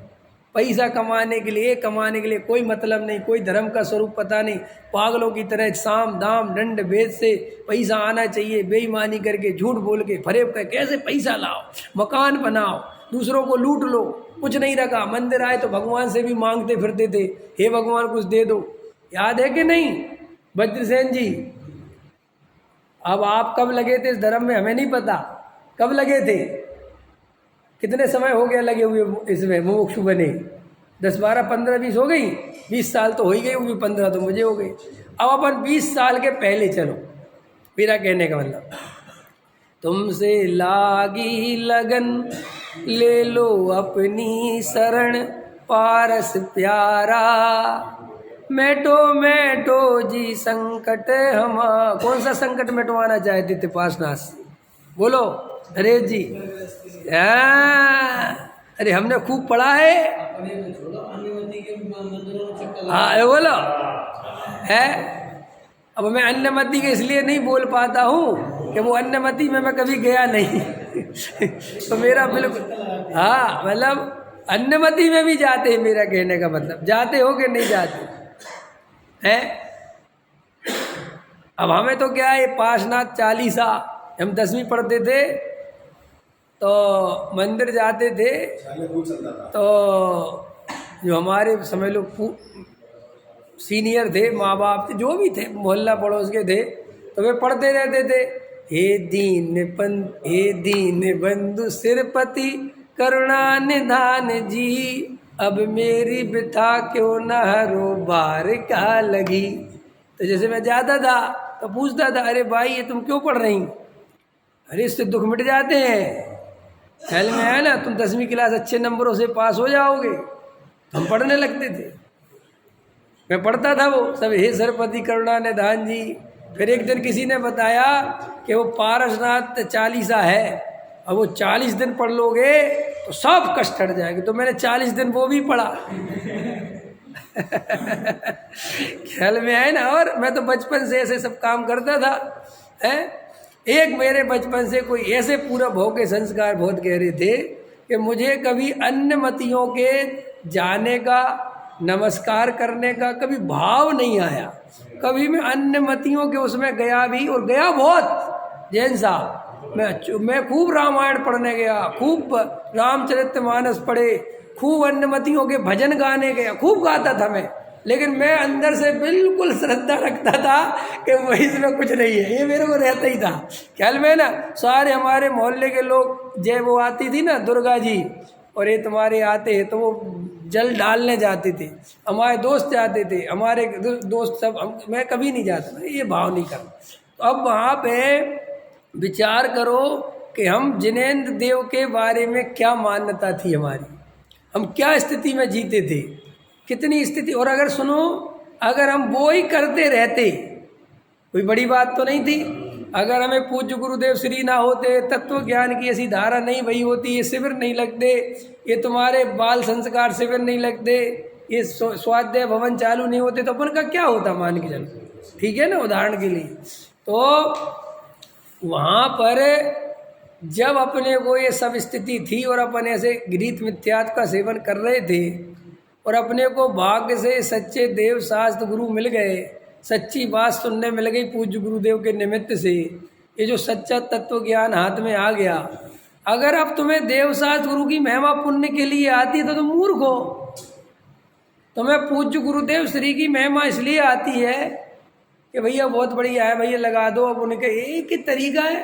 पैसा कमाने के लिए कोई मतलब नहीं, कोई धर्म का स्वरूप पता नहीं, पागलों की तरह साम दाम दंड भेद से पैसा आना चाहिए, बेईमानी करके झूठ बोल के फरेब कर कैसे पैसा लाओ, मकान बनाओ, दूसरों को लूट लो, कुछ नहीं रखा। मंदिर आए तो भगवान से भी मांगते फिरते थे, हे भगवान कुछ दे दो। याद है कि नहीं वज्रसेन जी? अब आप कब लगे थे इस धर्म में हमें नहीं पता, कब लगे थे, कितने समय हो गया लगे हुए इसमें, मुमुक्षु बने? 10, 12, 15, 20 हो गई, 20 साल तो हो ही गई होगी, 15 तो मुझे हो गई। अब अपन 20 साल के पहले चलो। मेरा कहने का मतलब, तुमसे लागी लगन ले लो अपनी शरण, पारस प्यारा मेटो मेटो जी संकट हमा। कौन सा संकट मिटवाना चाहते थे पासनाथ? बोलो नरेश जी। अरे हमने खूब पढ़ा है। हाँ बोलो है। अब मैं अन्नमति के इसलिए नहीं बोल पाता हूँ कि वो अन्नमति में मैं कभी गया नहीं। तो मेरा बिल्कुल, हाँ मतलब अन्नमति में भी जाते हैं, मेरा कहने का मतलब जाते हो कि नहीं जाते हैं? अब हमें तो क्या है, पासनाथ चालीसा, हम 10वीं पढ़ते थे तो मंदिर जाते थे, तो जो हमारे समझ लो सीनियर थे, माँ बाप थे, जो भी थे, मोहल्ला पड़ोस के थे, तो वे पढ़ते रहते थे, हे दीन बंधु सिरपति करुणा निधान जी, अब मेरी बिथा क्यों न हरो बार का लगी। तो जैसे मैं जाता था तो पूछता था, अरे भाई ये तुम क्यों पढ़ रही? अरे इससे दुख मिट जाते हैं। ख्याल में है ना, तुम 10वीं क्लास अच्छे नंबरों से पास हो जाओगे। हम पढ़ने लगते थे। मैं पढ़ता था वो सब, हे सरपति करुणा निधान जी। फिर एक दिन किसी ने बताया कि वो पारसनाथ चालीसा है, अब वो 40 दिन पढ़ लोगे तो सब कष्ट हट जाएंगे। तो मैंने 40 दिन वो भी पढ़ा। ख्याल में आए ना। और मैं तो बचपन से ऐसे सब काम करता था है। एक मेरे बचपन से कोई ऐसे पूरा भोग के संस्कार बहुत गहरे थे कि मुझे कभी अन्य मतियों के जाने का, नमस्कार करने का कभी भाव नहीं आया। कभी मैं अन्य मतियों के उसमें गया भी, और गया बहुत। जैन साहब, मैं खूब रामायण पढ़ने गया, खूब रामचरितमानस पढ़े, खूब अन्यमतियों के भजन गाने गया, खूब गाता था मैं। लेकिन मैं अंदर से बिल्कुल श्रद्धा रखता था कि वही इसमें कुछ नहीं है, ये मेरे को रहता ही था। ख्याल में ना, सारे हमारे मोहल्ले के लोग, जब वो आती थी ना दुर्गा जी और ये तुम्हारे आते हैं तो वो जल डालने जाते थे, हमारे दोस्त जाते थे, हमारे दोस्त सब, मैं कभी नहीं जाता, ये भाव नहीं करता। तो अब वहाँ पे विचार करो कि हम जिनेंद्र देव के बारे में क्या मान्यता थी हमारी, हम क्या स्थिति में जीते थे, कितनी स्थिति। और अगर सुनो, अगर हम वो ही करते रहते, कोई बड़ी बात तो नहीं थी। अगर हमें पूज्य गुरुदेव श्री ना होते, तत्व ज्ञान की ऐसी धारा नहीं वही होती, ये शिविर नहीं लगते, ये तुम्हारे बाल संस्कार शिविर नहीं लगते, ये स्वाध्याय भवन चालू नहीं होते, तो अपन का क्या होता, मान के चलो, ठीक है ना, उदाहरण के लिए। तो वहाँ पर जब अपने को ये सब स्थिति थी और अपन ऐसे गीत मिथ्यात्व का सेवन कर रहे थे और अपने को भाग्य से सच्चे देव शास्त्र गुरु मिल गए, सच्ची बात सुनने मिल गई पूज्य गुरुदेव के निमित्त से, ये जो सच्चा तत्व ज्ञान हाथ में आ गया। अगर अब तुम्हें देव शास्त्र गुरु की महिमा पुण्य के लिए आती है तो तुम मूर्ख हो। तुम्हें पूज्य गुरुदेव श्री की महिमा इसलिए आती है कि भैया बहुत बढ़िया है, भैया लगा दो। अब उनका एक ही तरीका है,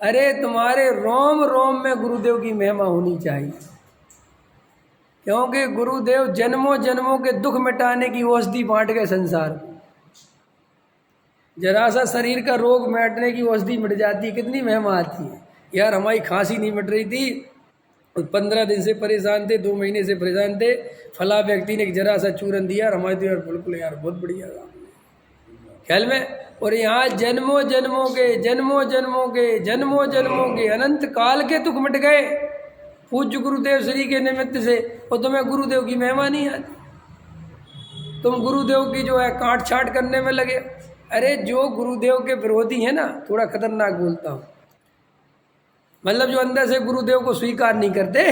अरे तुम्हारे रोम रोम में गुरुदेव की महिमा होनी चाहिए, क्योंकि गुरुदेव जन्मों जन्मों के दुख मिटाने की औषधि बांट गए संसार को। जरा सा शरीर का रोग मिटने की औषधि मिट जाती है, कितनी महिमा आती है। यार हमारी खांसी नहीं मिट रही थी, 15 दिन से परेशान थे, 2 महीने से परेशान थे, फला व्यक्ति ने एक जरा सा चूरन दिया, हमारे तो यार बिल्कुल यार बहुत बढ़िया था, ख्याल में। और यहाँ जन्मों जन्मों के, जन्मों जन्मों के, जन्मों जन्मों के, अनंत काल के दुख मिट गए पूज्य गुरुदेव श्री के निमित्त से। और तुम्हें गुरुदेव की महिमा नहीं आती, तुम गुरुदेव की जो है काट छाट करने में लगे। अरे जो गुरुदेव के विरोधी है ना, थोड़ा खतरनाक बोलता हूँ, मतलब जो अंदर से गुरुदेव को स्वीकार नहीं करते,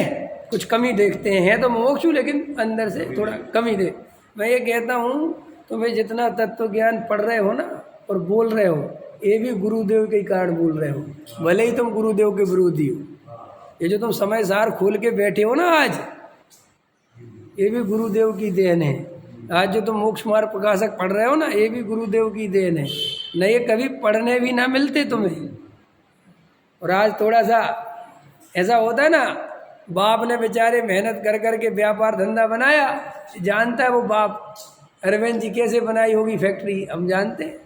कुछ कमी देखते हैं तो मोक्षु, लेकिन अंदर से थोड़ा कमी दे। मैं ये कहता हूँ, तुम्हें जितना तत्व ज्ञान पढ़ रहे हो ना और बोल रहे हो, ये भी गुरुदेव के कारण बोल रहे हो, भले ही तुम गुरुदेव के विरोधी हो। ये जो तुम समय सार खोल के बैठे हो ना आज, ये भी गुरुदेव की देन है। आज जो तुम मोक्ष मार्ग प्रकाशक पढ़ रहे हो ना, ये भी गुरुदेव की देन है, न ये कभी पढ़ने भी ना मिलते तुम्हें। और आज थोड़ा सा ऐसा होता है ना, बाप ने बेचारे मेहनत कर कर के व्यापार धंधा बनाया, जानता है वो बाप अरविंद जी कैसे बनाई होगी फैक्ट्री, हम जानते हैं,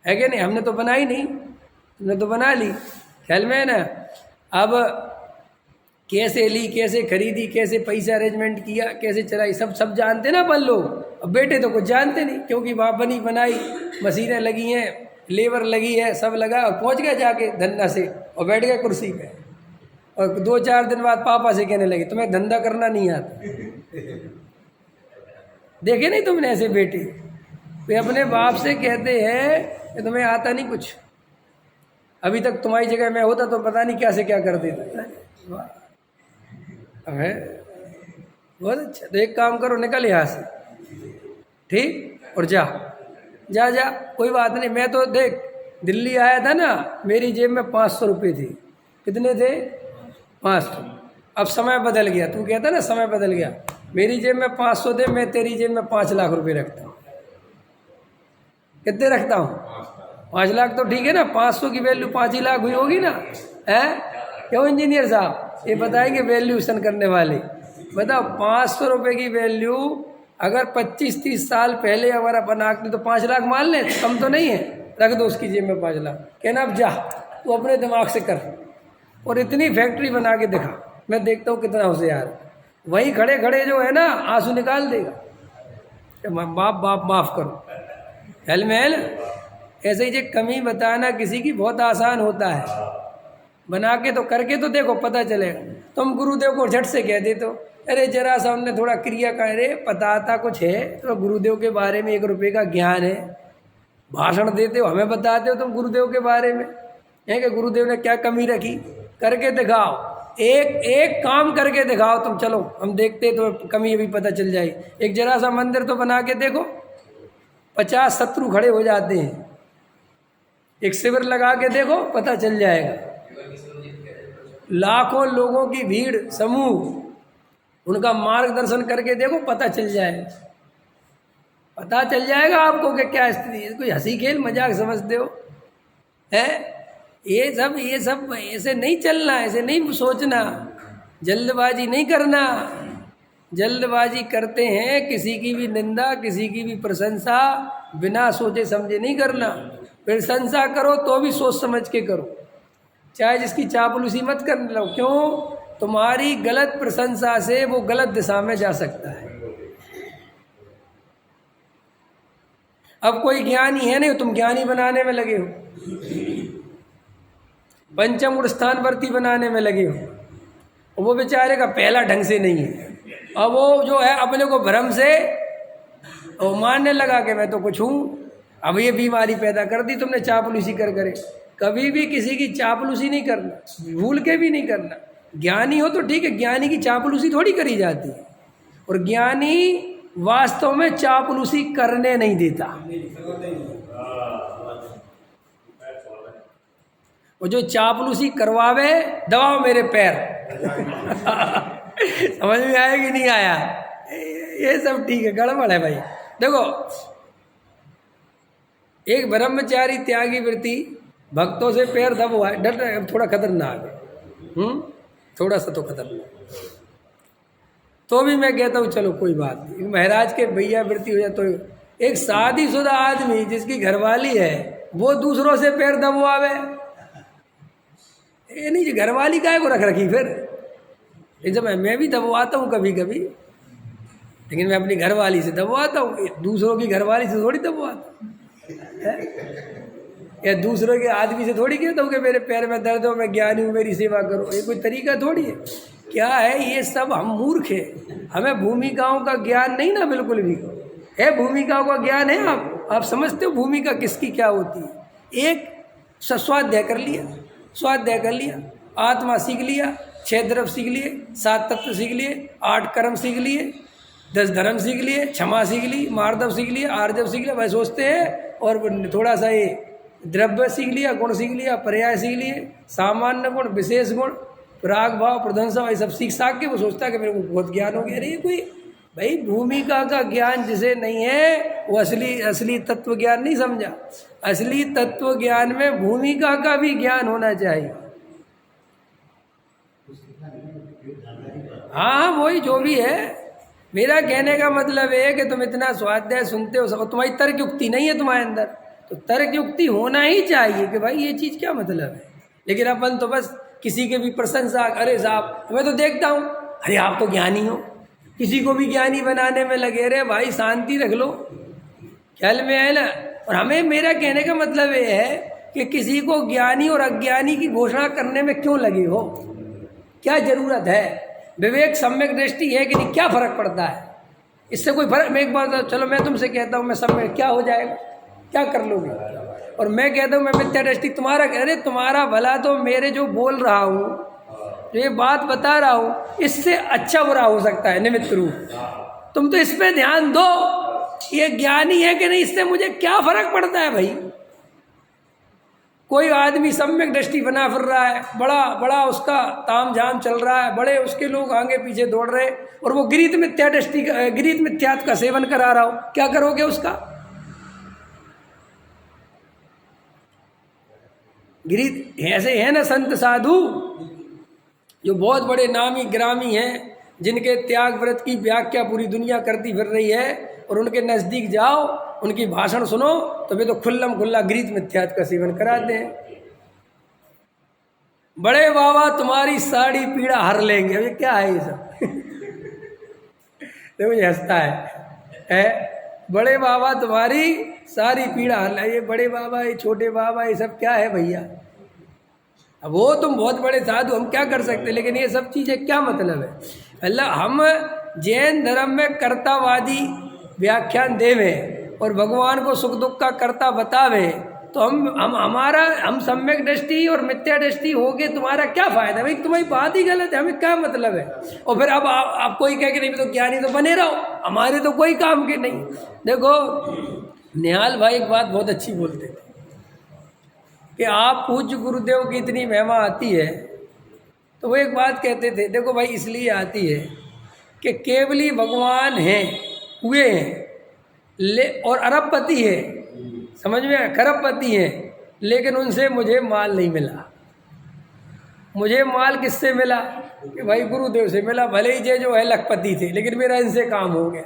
है कि नहीं? हमने तो बनाई नहीं, तुमने तो बना ली, ख्याल में है ना। अब कैसे ली, कैसे खरीदी, कैसे पैसा अरेंजमेंट किया, कैसे चलाई, सब जानते ना अपन लोग। अब बेटे तो कुछ जानते नहीं, क्योंकि वहाँ बनी बनाई, मशीनें लगी हैं, लेबर लगी है, सब लगा, और पहुँच गए जाके धंधा से और बैठ गए कुर्सी पे। और 2-4 दिन बाद पापा से कहने लगे तुम्हें धंधा करना नहीं आता। देखे नहीं तुमने ऐसे बेटे, वे अपने बाप से कहते हैं कि तुम्हें आता नहीं कुछ, अभी तक तुम्हारी जगह मैं होता तो पता नहीं क्या से क्या कर देता है। बहुत अच्छा, तो एक काम करो, निकल यहाँ से, ठीक, और जा जा जा, कोई बात नहीं। मैं तो देख दिल्ली आया था ना, मेरी जेब में 500 रुपये थे। कितने थे? 500। अब समय बदल गया, तू कहता ना समय बदल गया। मेरी जेब में 500 थे, मैं तेरी जेब में 5 लाख रुपए रखता हूँ। कितने रखता हूँ? 5 लाख तो ठीक है ना, 500 की वैल्यू 5 ही लाख हुई होगी ना, है क्यों इंजीनियर साहब? ये बताएंगे वैल्यूएशन करने वाले। बताओ 500 रुपये की वैल्यू अगर 25-30 साल पहले अगर अपन आंकते तो 5 लाख मान लें, कम तो नहीं है। रख दो उसकी जेब में 5 लाख, कहना अब जा तू अपने दिमाग से कर, और इतनी फैक्ट्री बना के दिखा, मैं देखता हूँ कितना होशियार। वहीं खड़े खड़े जो है ना आंसू निकाल देगा, बाप बाप माफ करो, हल में है ना। ऐसे ही जो कमी बताना किसी की बहुत आसान होता है, बना के तो करके तो देखो पता चलेगा। तुम गुरुदेव को झट से कह देते हो, अरे जरा सा हमने थोड़ा क्रिया का, अरे पता आता कुछ है तो गुरुदेव के बारे में 1 रुपये का ज्ञान है, भाषण देते हो हमें बताते हो तुम गुरुदेव के बारे में, है कि गुरुदेव ने क्या कमी रखी, करके दिखाओ, एक एक काम करके दिखाओ तुम, चलो हम देखते तो कमी अभी पता चल जाएगी। एक जरा सा मंदिर तो बना के देखो, 50 शत्रु खड़े हो जाते हैं, एक शिविर लगा के देखो पता चल जाएगा। लाखों लोगों की भीड़ समूह, उनका मार्गदर्शन करके देखो पता चल जाएगा, पता चल जाएगा आपको कि क्या स्थिति है। कोई हंसी खेल मजाक समझते हो है, ये सब ऐसे नहीं चलना, ऐसे नहीं सोचना, जल्दबाजी नहीं करना। जल्दबाजी करते हैं, किसी की भी निंदा किसी की भी प्रशंसा बिना सोचे समझे नहीं करना। प्रशंसा करो तो भी सोच समझ के करो, चाहे जिसकी चापलूसी मत कर लो। क्यों? तुम्हारी गलत प्रशंसा से वो गलत दिशा में जा सकता है। अब कोई ज्ञानी है नहीं, तुम ज्ञानी बनाने में लगे हो, पंचम गुण स्थानवर्ती बनाने में लगे हो, वो बेचारे का पहला ढंग से नहीं है। अब वो जो है अपने को भ्रम से वो मानने लगा कि मैं तो कुछ हूँ। अब ये बीमारी पैदा कर दी तुमने चापलूसी कर करे। कभी भी किसी की चापलूसी नहीं करना, भूल के भी नहीं करना। ज्ञानी हो तो ठीक है, ज्ञानी की चापलूसी थोड़ी करी जाती है, और ज्ञानी वास्तव में चापलूसी करने नहीं देता। वो जो चापलूसी करवावे, दबाओ मेरे पैर समझ में आया कि नहीं आया? ये सब ठीक है, गड़बड़ है भाई। देखो, एक ब्रह्मचारी त्यागी वृत्ति भक्तों से पैर दबवाए, डर थोड़ा खतरनाक है, थोड़ा सा तो खतरनाक, तो भी मैं कहता हूँ चलो कोई बात नहीं, महाराज के भैया वृत्ति हो जाए। तो एक शादीशुदा आदमी जिसकी घरवाली है वो दूसरों से पैर दबवावे, ये नहीं, घरवाली काहे को रख रखी फिर। एक समय मैं भी दबवाता हूँ कभी कभी, लेकिन मैं अपनी घरवाली से दबवाता हूँ, दूसरों की घरवाली से थोड़ी दबवाता, या दूसरों के आदमी से थोड़ी कहता हूँ कि मेरे पैर में दर्द हो, मैं ज्ञानी हूँ, मेरी सेवा करो। ये कोई तरीका थोड़ी है। क्या है ये सब, हम मूर्ख हैं, हमें भूमिकाओं का ज्ञान नहीं ना, बिल्कुल भी है। भूमिकाओं का ज्ञान है, आप समझते हो भूमिका किसकी क्या होती है। एक स्वाध्याय कर लिया, स्वाध्याय कर लिया, आत्मा सीख लिया, 6 द्रव्य सीख लिए, 7 तत्व सीख लिए, 8 कर्म सीख लिए, 10 धर्म सीख लिए, क्षमा सीख ली, मार्दव सीख लिया, आर्जव सीख लिया, भाई सोचते हैं। और थोड़ा सा ये द्रव्य सीख लिया, गुण सीख लिया, पर्याय सीख लिए, सामान्य गुण, विशेष गुण, राग भाव, प्रधंसा, ये सब सीख साख के वो सोचता है कि मेरे को बहुत ज्ञान हो गया। अरे ये कोई भाई भूमिका का ज्ञान जिसे नहीं है वो असली तत्व ज्ञान नहीं समझा। असली तत्व ज्ञान में भूमिका का भी ज्ञान होना चाहिए। हाँ वही जो भी है, मेरा कहने का मतलब है कि तुम इतना स्वाध्याय सुनते हो, सब तुम्हारी तर्क युक्ति नहीं है तुम्हारे अंदर, तो तर्क युक्ति होना ही चाहिए कि भाई ये चीज़ क्या मतलब है। लेकिन अपन तो बस किसी के भी प्रशंसा, अरे साहब मैं तो देखता हूँ, अरे आप तो ज्ञानी हो, किसी को भी ज्ञानी बनाने में लगे। अरे भाई शांति रख लो, ख्याल में है ना। और हमें, मेरा कहने का मतलब ये है कि किसी को ज्ञानी और अज्ञानी की घोषणा करने में क्यों लगे हो, क्या जरूरत है। विवेक सम्यक दृष्टि है कि नहीं, क्या फर्क पड़ता है इससे, कोई फर्क। मैं एक बार चलो मैं तुमसे कहता हूँ मैं सम्यक, क्या हो जाएगा, क्या कर लोगे। और मैं कहता हूँ मैं मिथ्या दृष्टि, तुम्हारा, अरे तुम्हारा भला तो मेरे जो बोल रहा हूँ, जो ये बात बता रहा हूँ, इससे अच्छा बुरा हो सकता है निमित्त रूप। तुम तो इस पे ध्यान दो, ये ज्ञानी है कि नहीं, इससे मुझे क्या फर्क पड़ता है भाई। कोई आदमी सम्यक दृष्टि बना फिर रहा है, बड़ा बड़ा उसका ताम झाम चल रहा है, बड़े उसके लोग आगे पीछे दौड़ रहे, और वो गिरीत मिथ्या दृष्टि, गिरीत मिथ्यात्व का सेवन करा रहा हो, क्या करोगे उसका। गिरीत ऐसे है ना संत साधु जो बहुत बड़े नामी ग्रामी हैं, जिनके त्याग व्रत की व्याख्या पूरी दुनिया करती फिर रही है, और उनके नज़दीक जाओ, उनकी भाषण सुनो तो वे तो खुल्लम खुल्ला गिरीत मिथ्यात्व का सेवन कराते हैं। बड़े बाबा तुम्हारी साड़ी पीड़ा हर लेंगे, ये क्या है ये सब देखो ये हंसता है बड़े बाबा तुम्हारी सारी पीड़ा हल है। ये बड़े बाबा, ये छोटे बाबा, ये सब क्या है भैया? अब वो तुम बहुत बड़े साधु, हम क्या कर सकते, लेकिन ये सब चीज़ें क्या मतलब है? अल्लाह हम जैन धर्म में कर्तावादी व्याख्यान देवें और भगवान को सुख दुख का कर्ता बतावें, तो हम सम्यक दृष्टि और मिथ्या दृष्टि हो गए, तुम्हारा क्या फायदा भाई? तुम्हारी बात ही गलत है, हमें क्या मतलब है? और फिर अब आप कोई कह के नहीं तो ज्ञानी तो बने रहो, हमारे तो कोई काम के नहीं। देखो निहाल भाई एक बात बहुत अच्छी बोलते थे कि आप पूज्य गुरुदेव की इतनी महिमा आती है, तो वो एक बात कहते थे, देखो भाई इसलिए आती है कि केवली भगवान हैं, हुए हैं और अरबपति है, समझ में आया, खरबपति हैं, लेकिन उनसे मुझे माल नहीं मिला। मुझे माल किससे मिला? कि भाई गुरुदेव से मिला। भले ही जो है लखपति थे, लेकिन मेरा इनसे काम हो गया।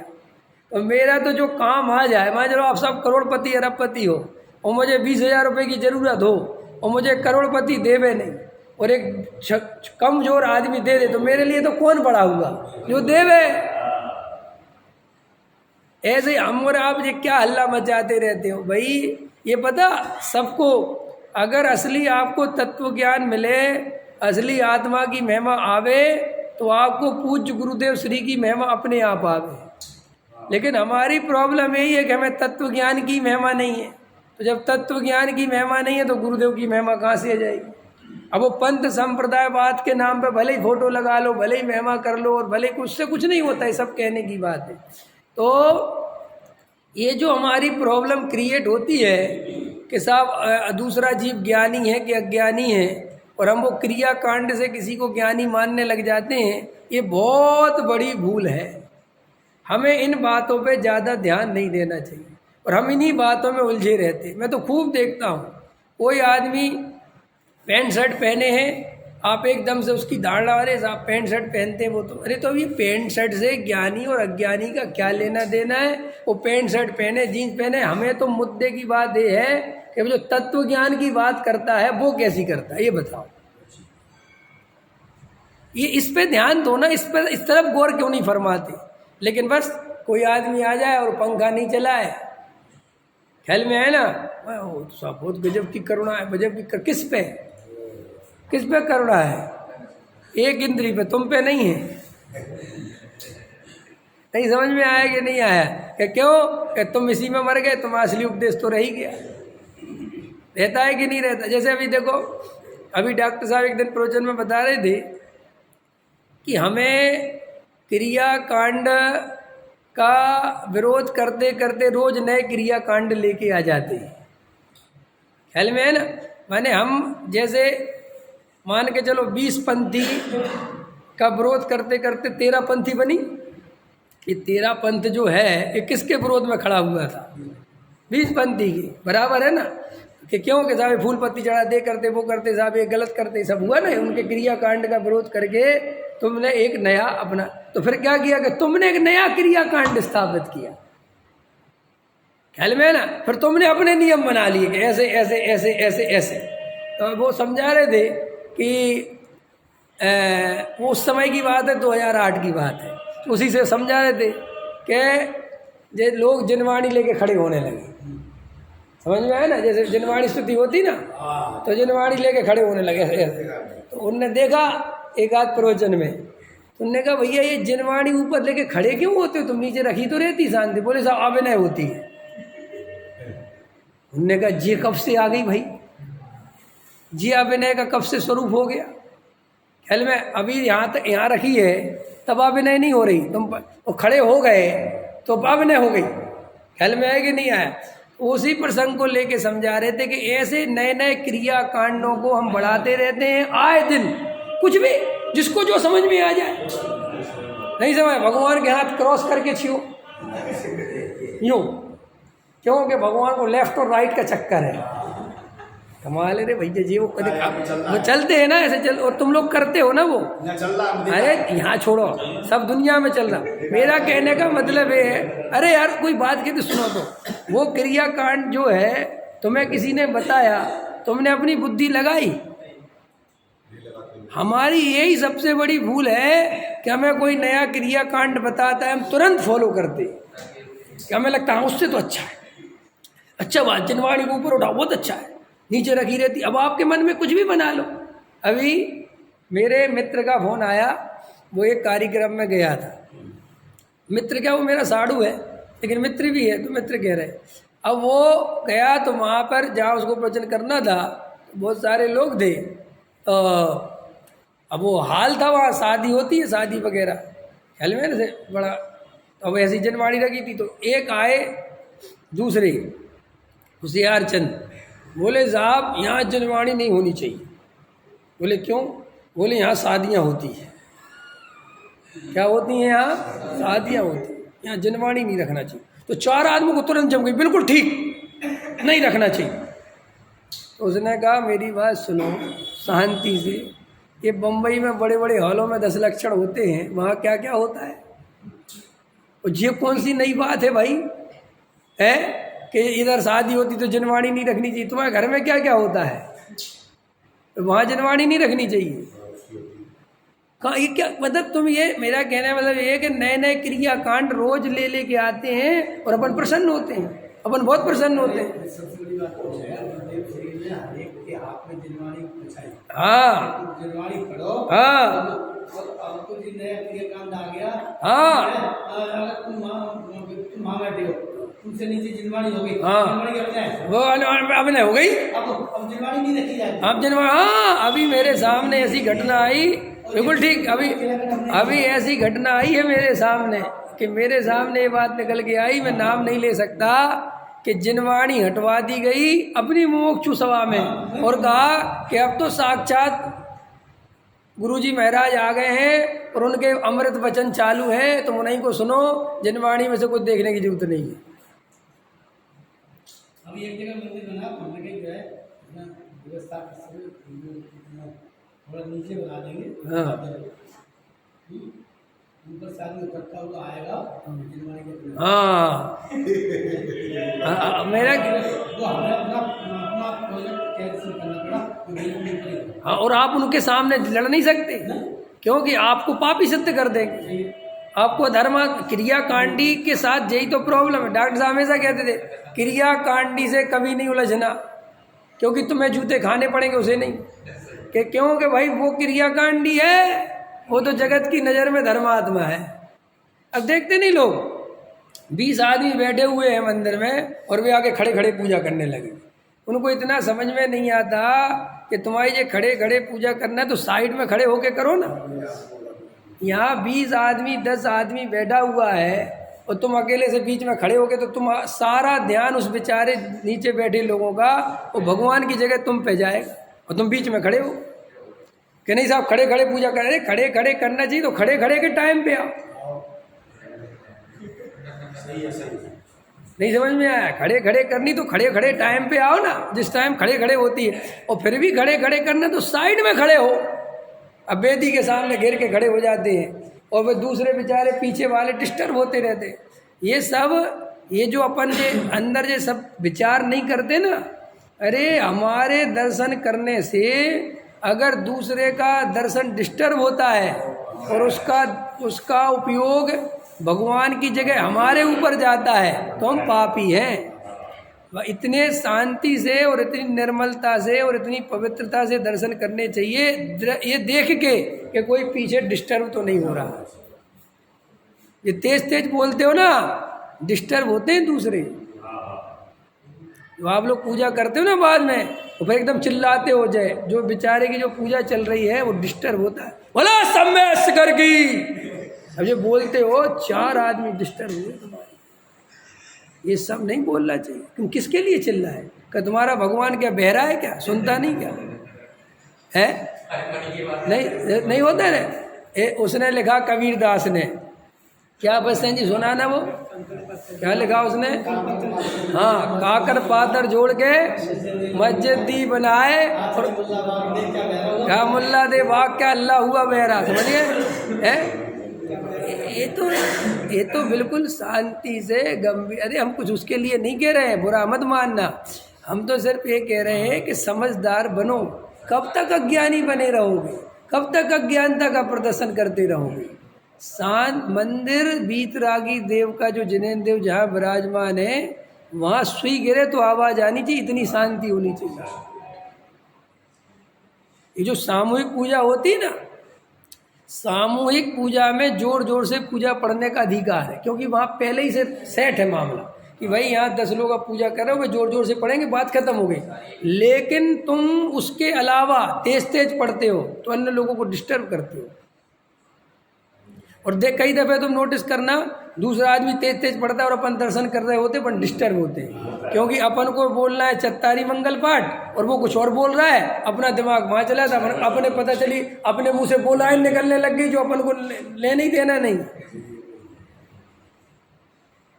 तो मेरा तो जो काम आ जाए, मान चलो आप सब करोड़पति अरबपति हो और मुझे 20,000 रुपये की ज़रूरत हो और मुझे करोड़पति देवे नहीं और एक कमजोर आदमी दे दे, तो मेरे लिए तो कौन बड़ा हुआ? जो देवे। ऐसे हम और आप ये क्या हल्ला मचाते रहते हो भाई? ये पता सबको, अगर असली आपको तत्व ज्ञान मिले, असली आत्मा की महिमा आवे, तो आपको पूज्य गुरुदेव श्री की महिमा अपने आप आवे। लेकिन हमारी प्रॉब्लम यही है कि हमें तत्व ज्ञान की महिमा नहीं है। तो जब तत्व ज्ञान की महिमा नहीं है तो गुरुदेव की महिमा कहाँ से आ जाएगी? अब वो पंथ संप्रदायवाद के नाम पे भले ही फोटो लगा लो, भले ही महिमा कर लो, और भले ही उससे कुछ नहीं होता है, सब कहने की बात है। तो ये जो हमारी प्रॉब्लम क्रिएट होती है कि साहब दूसरा जीव ज्ञानी है कि अज्ञानी है, और हम वो क्रिया कांड से किसी को ज्ञानी मानने लग जाते हैं, ये बहुत बड़ी भूल है। हमें इन बातों पे ज़्यादा ध्यान नहीं देना चाहिए और हम इन्हीं बातों में उलझे रहते। मैं तो खूब देखता हूँ, कोई आदमी पैंट शर्ट पहने हैं, आप एकदम से उसकी धारणा, अरे साहब पैंट शर्ट पहनते हैं वो तो, अरे तो ये पैंट शर्ट से ज्ञानी और अज्ञानी का क्या लेना देना है? वो पैंट शर्ट पहने, जीन्स पहने, हमें तो मुद्दे की बात ये है कि वो जो तत्व ज्ञान की बात करता है वो कैसी करता है, ये बताओ। ये इस पे ध्यान दो ना, इस तरफ गौर क्यों नहीं फरमाते? लेकिन बस कोई आदमी आ जाए और पंखा नहीं चलाए, ख्याल में है ना, बहुत गजब की करुणा है, गजब की, किस पे करुणा है? एक इंद्री पे, तुम पे नहीं है। नहीं समझ में आया कि नहीं आया? कि क्यों? कि तुम इसी में मर गए, तुम्हारा असली उपदेश तो रह ही गया। रहता है कि नहीं रहता? जैसे अभी देखो, अभी डॉक्टर साहब एक दिन प्रवचन में बता रहे थे कि हमें क्रिया कांड का विरोध करते करते रोज नए क्रिया कांड लेके आ जाते हैं। ख्याल में है ना? माने हम जैसे मान के चलो 20 पंथी का विरोध करते करते 13 पंथी बनी। ये 13 पंथ जो है ये किसके विरोध में खड़ा हुआ था? 20 पंथी की, बराबर है ना? कि क्यों कि साहब फूल पत्ती चढ़ा दे करते, वो करते, साहब ये गलत करते, सब हुआ ना। उनके क्रिया कांड का विरोध करके तुमने एक नया अपना, तो फिर क्या किया कि तुमने एक नया क्रिया कांड स्थापित किया। ख्याल में है ना? फिर तुमने अपने नियम बना लिए कि ऐसे ऐसे ऐसे ऐसे ऐसे। तो वो समझा रहे थे कि वो उस समय की बात है, 2008 की बात है, उसी से समझा रहे थे कि जे लोग जिनवाणी लेके खड़े होने लगे। समझ में आया ना? जैसे जिनवाणी स्तुति होती ना, तो जिनवाणी लेके खड़े होने लगे ऐसे। तो उनने देखा एक आध प्रवचन में, तो उनने कहा भैया ये जिनवाणी ऊपर लेके खड़े क्यों होते हो, तुम नीचे रखी तो रहती शांति। बोले साहब अभिनय होती है। उनने कहा जी कब से आ गई भाई? जी अभिनय का कब से स्वरूप हो गया? ख्याल में अभी यहाँ रखी है तब अभिनय नहीं हो रही, तुम तो खड़े हो गए तो अभिनय हो गई। ख्याल में आया कि नहीं आया? उसी प्रसंग को लेके समझा रहे थे कि ऐसे नए नए क्रिया कांडों को हम बढ़ाते रहते हैं आए दिन, कुछ भी जिसको जो समझ में आ जाए। नहीं समझ, भगवान के हाथ क्रॉस करके छियो यूं, क्योंकि भगवान को लेफ्ट और राइट का चक्कर है। कमाल है रे भैया जी, वो चलते हैं ना ऐसे चल, और तुम लोग करते हो ना वो। अरे यहाँ छोड़ो, सब दुनिया में चल रहा। मेरा कहने का मतलब ये है, अरे यार कोई बात की तो सुनो। तो वो क्रिया कांड जो है तुम्हें किसी ने बताया, तुमने अपनी बुद्धि लगाई। हमारी यही सबसे बड़ी भूल है कि हमें कोई नया क्रिया कांड बताता है, हम तुरंत फॉलो करते। क्या हमें लगता है उससे तो अच्छा है, अच्छा बात, जिनवाणी को ऊपर उठाओ बहुत अच्छा है, नीचे रखी रहती। अब आपके मन में कुछ भी बना लो। अभी मेरे मित्र का फोन आया, वो एक कार्यक्रम में गया था। मित्र क्या, वो मेरा साड़ू है लेकिन मित्र भी है, तो मित्र कह रहे। अब वो गया तो वहाँ पर जहाँ उसको प्रवचन करना था बहुत सारे लोग थे, तो अब वो हाल था वहाँ शादी होती है, शादी वगैरह ख्याल में से बड़ा, अब ऐसी जनवाणी रखी थी। तो एक आए दूसरे होशियार चंद, बोले साहब यहाँ जनवाणी नहीं होनी चाहिए। बोले क्यों? बोले यहाँ शादियाँ होती हैं। क्या होती हैं? यहाँ शादियाँ होती हैं, यहाँ जनवाणी नहीं रखना चाहिए। तो चार आदमी को तुरंत जम गई, बिल्कुल ठीक, नहीं रखना चाहिए। तो उसने कहा मेरी बात सुनो शांति से, ये बम्बई में बड़े बड़े हॉलों में 10 लक्षण होते हैं, वहाँ क्या क्या होता है? और ये कौन सी नई बात है भाई, है कि इधर शादी होती तो जनवाणी नहीं रखनी चाहिए? तुम्हारे घर में क्या क्या होता है, तो वहाँ जनवाणी नहीं रखनी चाहिए? कहाँ ये क्या मतलब? तुम ये मेरा कहने का मतलब ये कि नए नए क्रिया कांड रोज ले लेके आते हैं और अपन प्रसन्न होते हैं, अपन बहुत प्रसन्न होते हैं। हाँ हाँ हाँ तुमसे नीचे जिनवाणी हो गई। हाँ वो अभिनय हो गई, अब जिनवाणी नहीं रखी जाती। अब जिनवाणी, हाँ अभी मेरे सामने ऐसी घटना आई, बिल्कुल ठीक, अभी ऐसी घटना आई है मेरे सामने कि मेरे सामने ये बात निकल के आई, मैं नाम नहीं ले सकता, कि जिनवाणी हटवा दी गई अपनी मोक्षु सभा में और कहा कि अब तो साक्षात गुरुजी महाराज आ गए हैं और उनके अमृत वचन चालू है, तुम उन्हीं को सुनो, जिनवाणी में से कुछ देखने की जरूरत नहीं है। अभी एक जगह मंदिर बना, मंदिर के जो है व्यवस्था थोड़ा नीचे बना देंगे। हाँ ऊपर साथ इकट्ठा हुआ आएगा जिनवाणी के। हाँ मेरा वो हमें अपना प्रोजेक्ट कैंसिल करना पड़ा। हाँ और आप उनके सामने लड़ नहीं सकते क्योंकि आपको पापी सिद्ध कर देंगे, आपको धर्म क्रियाकांडी के साथ यही तो प्रॉब्लम है। डॉक्टर साहब हमेशा कहते थे क्रियाकांडी से कभी नहीं उलझना, क्योंकि तुम्हें जूते खाने पड़ेंगे, उसे नहीं कि क्योंकि भाई वो क्रियाकांडी है, वो तो जगत की नज़र में धर्मात्मा है। अब देखते नहीं लोग 20 आदमी बैठे हुए हैं मंदिर में और वे आके खड़े खड़े पूजा करने लगे। उनको इतना समझ में नहीं आता कि तुम्हारी ये खड़े खड़े पूजा करना है तो साइड में खड़े होके करो ना। यहाँ 20 आदमी 10 आदमी बैठा हुआ है और तुम अकेले से बीच में खड़े होके, तो तुम सारा ध्यान उस बेचारे नीचे बैठे लोगों का वो भगवान की जगह तुम पे जाएगा और तुम बीच में खड़े हो कि नहीं साहब खड़े खड़े पूजा कर रहे, खड़े खड़े करना चाहिए तो खड़े खड़े के टाइम पे आओ। नहीं समझ में आया? खड़े खड़े करनी तो खड़े खड़े टाइम पे आओ ना, जिस टाइम खड़े खड़े होती है। और फिर भी खड़े खड़े करना तो साइड में खड़े हो। अब वेदी के सामने घेर के खड़े हो जाते हैं और वे दूसरे बेचारे पीछे वाले डिस्टर्ब होते रहते हैं। ये सब ये जो अपन के अंदर ये सब विचार नहीं करते ना, अरे हमारे दर्शन करने से अगर दूसरे का दर्शन डिस्टर्ब होता है और उसका उपयोग भगवान की जगह हमारे ऊपर जाता है तो हम पापी हैं। इतने शांति से और इतनी निर्मलता से और इतनी पवित्रता से दर्शन करने चाहिए, ये देख के कि कोई पीछे डिस्टर्ब तो नहीं हो रहा। ये तेज तेज बोलते हो ना, डिस्टर्ब होते हैं दूसरे। तो आप लोग पूजा करते हो ना बाद में तो फिर एकदम चिल्लाते हो जाए, जो बेचारे की जो पूजा चल रही है वो डिस्टर्ब होता है। बोला सम्मेश कर की, अब ये बोलते हो 4 आदमी डिस्टर्ब हुए तुम्हारे, ये सब नहीं बोलना चाहिए। तुम किसके लिए चिल्ला है? क्या तुम्हारा भगवान क्या बहरा है क्या, सुनता नहीं क्या है? नहीं होता है। उसने लिखा कबीर दास ने, क्या बसन जी सुना ना, वो क्या लिखा उसने? हाँ, काकर पातर जोड़ के मस्जिद दी बनाए और क्या मुल्ला दे वाक क्या अल्लाह हुआ बहरा, समझिए है? ये तो बिल्कुल शांति से गंभीर, अरे हम कुछ उसके लिए नहीं कह रहे हैं, बुरा मत मानना। हम तो सिर्फ ये कह रहे हैं कि समझदार बनो। कब तक अज्ञानी बने रहोगे? कब तक अज्ञानता का प्रदर्शन करते रहोगे? शांत मंदिर बीतरागी देव का जो जिनेन्द्र देव जहाँ विराजमान है, वहाँ सुई गिरे तो आवाज आनी चाहिए, इतनी शांति होनी चाहिए। ये जो सामूहिक पूजा होती है ना, सामूहिक पूजा में जोर जोर से पूजा पढ़ने का अधिकार है, क्योंकि वहाँ पहले ही से सेट है मामला कि भाई यहाँ 10 लोग आप पूजा कर रहे हो, वे जोर जोर से पढ़ेंगे, बात खत्म हो गई। लेकिन तुम उसके अलावा तेज तेज पढ़ते हो तो अन्य लोगों को डिस्टर्ब करते हो। और देख कई दफ़े तुम नोटिस करना, दूसरा आदमी तेज तेज पढ़ता है और अपन दर्शन कर रहे होते पर डिस्टर्ब होते हैं, क्योंकि अपन को बोलना है चत्तारी मंगल पाठ और वो कुछ और बोल रहा है, अपना दिमाग वहाँ चला था, अपने पता चली अपने मुंह से बोला है निकलने लग गई जो अपन को ले नहीं देना नहीं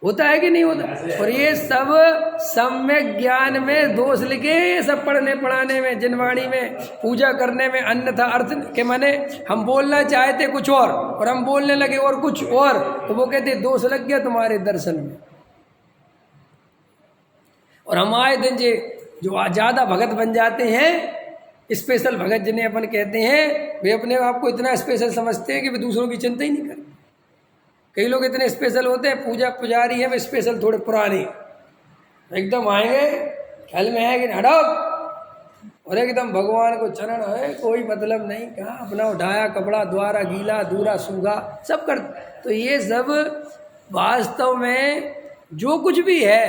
होता है कि नहीं होता। और ये सब सम्यक ज्ञान में दोष लिखे, ये सब पढ़ने पढ़ाने में, जिनवाणी में, पूजा करने में, अन्यथा अर्थ के माने हम बोलना चाहते कुछ और हम बोलने लगे और कुछ और, तो वो कहते दोष लग गया तुम्हारे दर्शन में। और हम आए दिन जो ज़्यादा भगत बन जाते हैं, स्पेशल भगत जिन्हें अपन कहते हैं, वे अपने आप को इतना स्पेशल समझते हैं कि वे दूसरों की चिंता ही नहीं करते। कई लोग इतने स्पेशल होते हैं, पूजा पुजारी है वे स्पेशल थोड़े पुराने, एकदम आएंगे ख्याल में है कि हटो, और एकदम भगवान को चरण है, कोई मतलब नहीं, कहाँ अपना उठाया कपड़ा, द्वारा गीला दूरा सूगा सब कर। तो ये सब वास्तव में जो कुछ भी है,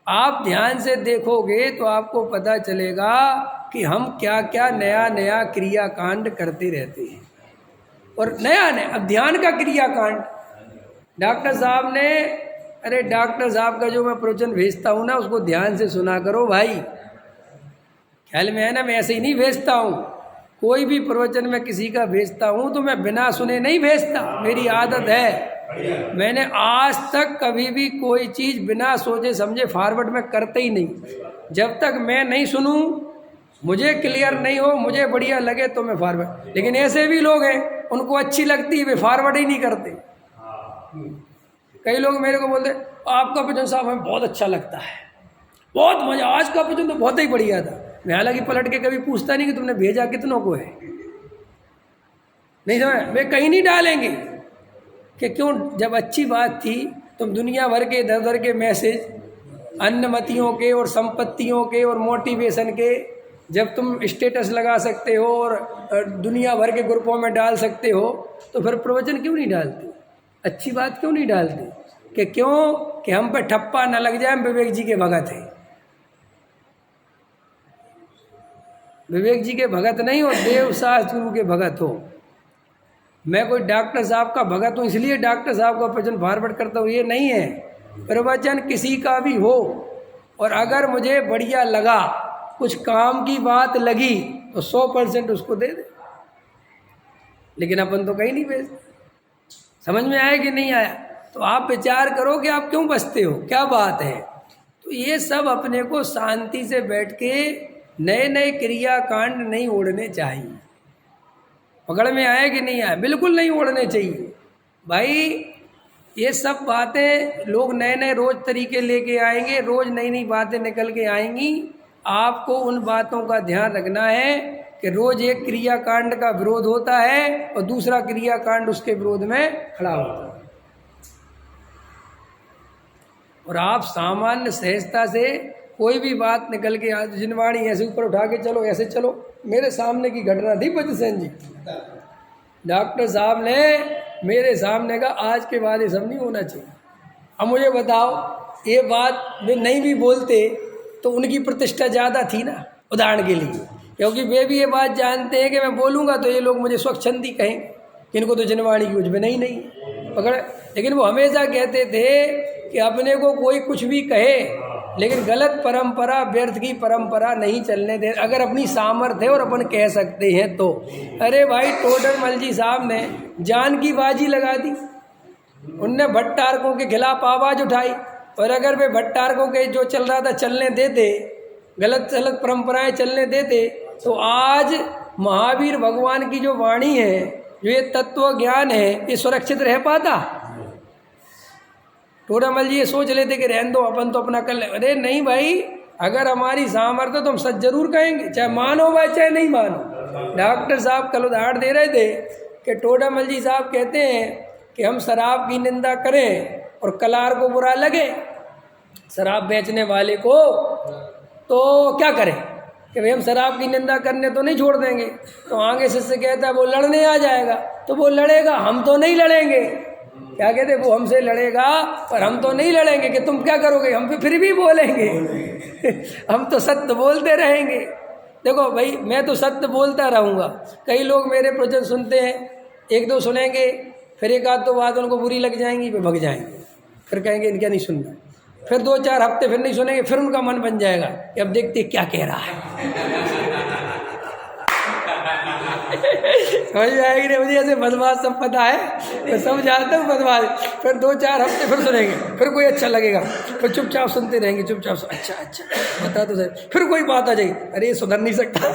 आप ध्यान से देखोगे तो आपको पता चलेगा कि हम क्या क्या नया नया क्रियाकांड करते रहते हैं। और नया नया, अब ध्यान का क्रियाकांड डॉक्टर साहब ने, अरे डॉक्टर साहब का जो मैं प्रवचन भेजता हूँ ना, उसको ध्यान से सुना करो भाई, ख्याल में है ना। मैं ऐसे ही नहीं भेजता हूँ, कोई भी प्रवचन मैं किसी का भेजता हूँ तो मैं बिना सुने नहीं भेजता, मेरी आदत है। मैंने आज तक कभी भी कोई चीज़ बिना सोचे समझे फॉरवर्ड में करते ही नहीं, जब तक मैं नहीं सुनूँ, मुझे क्लियर नहीं हो, मुझे बढ़िया लगे तो मैं फॉरवर्ड। लेकिन ऐसे भी लोग हैं उनको अच्छी लगती है, वे फॉरवर्ड ही नहीं करते। कई लोग मेरे को बोलते आपका प्रवचन साहब हमें बहुत अच्छा लगता है, बहुत मजा, आज का प्रवचन तो बहुत ही बढ़िया था। मैं हालांकि पलट के कभी पूछता नहीं कि तुमने भेजा कितनों को है, नहीं समझ, वे कहीं नहीं डालेंगे कि क्यों, जब अच्छी बात थी तुम दुनिया भर के इधर उधर के मैसेज, अन्नमतियों के और संपत्तियों के और मोटिवेशन के, जब तुम स्टेटस लगा सकते हो और दुनिया भर के ग्रुपों में डाल सकते हो, तो फिर प्रवचन क्यों नहीं डालते, अच्छी बात क्यों नहीं डालते? कि क्यों, कि हम पे ठप्पा न लग जाए विवेक जी के भगत हैं। विवेक जी के भगत नहीं हो, देव शास्त्र गुरु के भगत हो। मैं कोई डॉक्टर साहब का भगत हूँ इसलिए डॉक्टर साहब का प्रवचन फॉरवर्ड करता हूँ, ये नहीं है। प्रवचन किसी का भी हो और अगर मुझे बढ़िया लगा, कुछ काम की बात लगी, तो 100% उसको दे दे। लेकिन अपन तो कहीं नहीं भेजते। समझ में आया कि नहीं आया? तो आप विचार करो कि आप क्यों बचते हो, क्या बात है। तो ये सब अपने को शांति से बैठ के नए नए क्रियाकांड नहीं ओढ़ने चाहिए। पकड़ में आया कि नहीं आया? बिल्कुल नहीं ओढ़ने चाहिए भाई। ये सब बातें लोग नए नए रोज तरीके लेके आएंगे, रोज नई नई बातें निकल के आएंगी। आपको उन बातों का ध्यान रखना है कि रोज एक क्रियाकांड का विरोध होता है और दूसरा क्रियाकांड उसके विरोध में खड़ा होता है। और आप सामान्य सहजता से कोई भी बात निकल के आज जिनवाणी ऐसे ऊपर उठा के चलो, ऐसे चलो। मेरे सामने की घटना थी बचसेन जी, डॉक्टर साहब ने मेरे सामने का आज के बाद ये सब नहीं होना चाहिए। अब मुझे बताओ, ये बात वे नहीं भी बोलते तो उनकी प्रतिष्ठा ज़्यादा थी ना, उदाहरण के लिए, क्योंकि वे भी ये बात जानते हैं कि मैं बोलूँगा तो ये लोग मुझे स्वच्छंदी कहेंगे कि इनको तो जिनवाणी की उजब नहीं पकड़। लेकिन वो हमेशा कहते थे कि अपने को कोई कुछ भी कहे, लेकिन गलत परंपरा, व्यर्थ की परंपरा नहीं चलने दे। अगर अपनी सामर्थ्य है और अपन कह सकते हैं तो। अरे भाई, टोडरमल जी साहब ने जान की बाजी लगा दी, उनने भट्टारकों के खिलाफ आवाज़ उठाई, और अगर वे भट्टारकों के जो चल रहा था चलने देते, गलत गलत परंपराएं चलने देते, तो आज महावीर भगवान की जो वाणी है, जो ये तत्व ज्ञान है, ये सुरक्षित रह पाता? टोडरमल जी ये सोच लेते कि रहने दो, अपन तो अपना कर ले। अरे नहीं भाई, अगर हमारी सामर्थ्य तो हम सच जरूर कहेंगे, चाहे मानो भाई चाहे नहीं मानो। डॉक्टर साहब कल उदाहरण दे रहे थे कि टोडामल जी साहब कहते हैं कि हम शराब की निंदा करें और कलार को बुरा लगे, शराब बेचने वाले को, तो क्या करें कि भाई हम शराब की निंदा करने तो नहीं छोड़ देंगे। तो आगे शिष्य कहता है वो लड़ने आ जाएगा, तो वो लड़ेगा, हम तो नहीं लड़ेंगे। क्या कहते, वो हमसे लड़ेगा पर हम तो नहीं लड़ेंगे। कि तुम क्या करोगे, हम फिर भी बोलेंगे हम तो सत्य बोलते रहेंगे। देखो भाई, मैं तो सत्य बोलता रहूँगा। कई लोग मेरे प्रवचन सुनते हैं, एक दो सुनेंगे, फिर एक आध दो बात उनको बुरी लग जाएंगी, वे भग जाएंगे, फिर कहेंगे इनका नहीं सुनना। फिर 2-4 हफ्ते फिर नहीं सुनेंगे, फिर उनका मन बन जाएगा कि अब देखते क्या कह रहा है समझ में आएगी नहीं? मुझे ऐसे बदमाश सब पता है, मैं सब जानता हूँ बदमाश। फिर 2-4 हफ्ते फिर सुनेंगे, फिर कोई अच्छा लगेगा, फिर चुपचाप सुनते रहेंगे, चुपचाप अच्छा बता तो सही। फिर कोई बात आ जाएगी, अरे ये सुधर नहीं सकता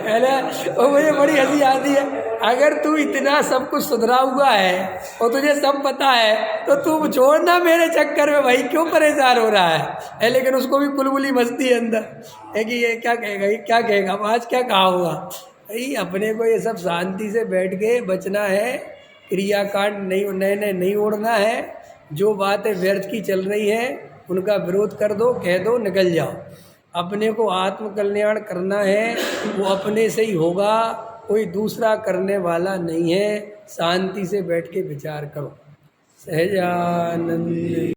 है ना। और मुझे बड़ी हंसी आती है, अगर तू इतना सब कुछ सुधरा हुआ है और तुझे सब पता है तो तू छोड़ना मेरे चक्कर में, भाई क्यों परेशान हो रहा है। लेकिन उसको भी कुलबुली बजती है अंदर है कि ये क्या कहेगा, ये क्या कहेगा, आज क्या कहा होगा। भाई अपने को ये सब शांति से बैठ के बचना है, क्रियाकांड नहीं नए नए नहीं ओढ़ना है। जो बातें व्यर्थ की चल रही हैं उनका विरोध कर दो, कह दो, निकल जाओ। अपने को आत्म कल्याण करना है, वो अपने से ही होगा, कोई दूसरा करने वाला नहीं है। शांति से बैठ के विचार करो। सहजानंद।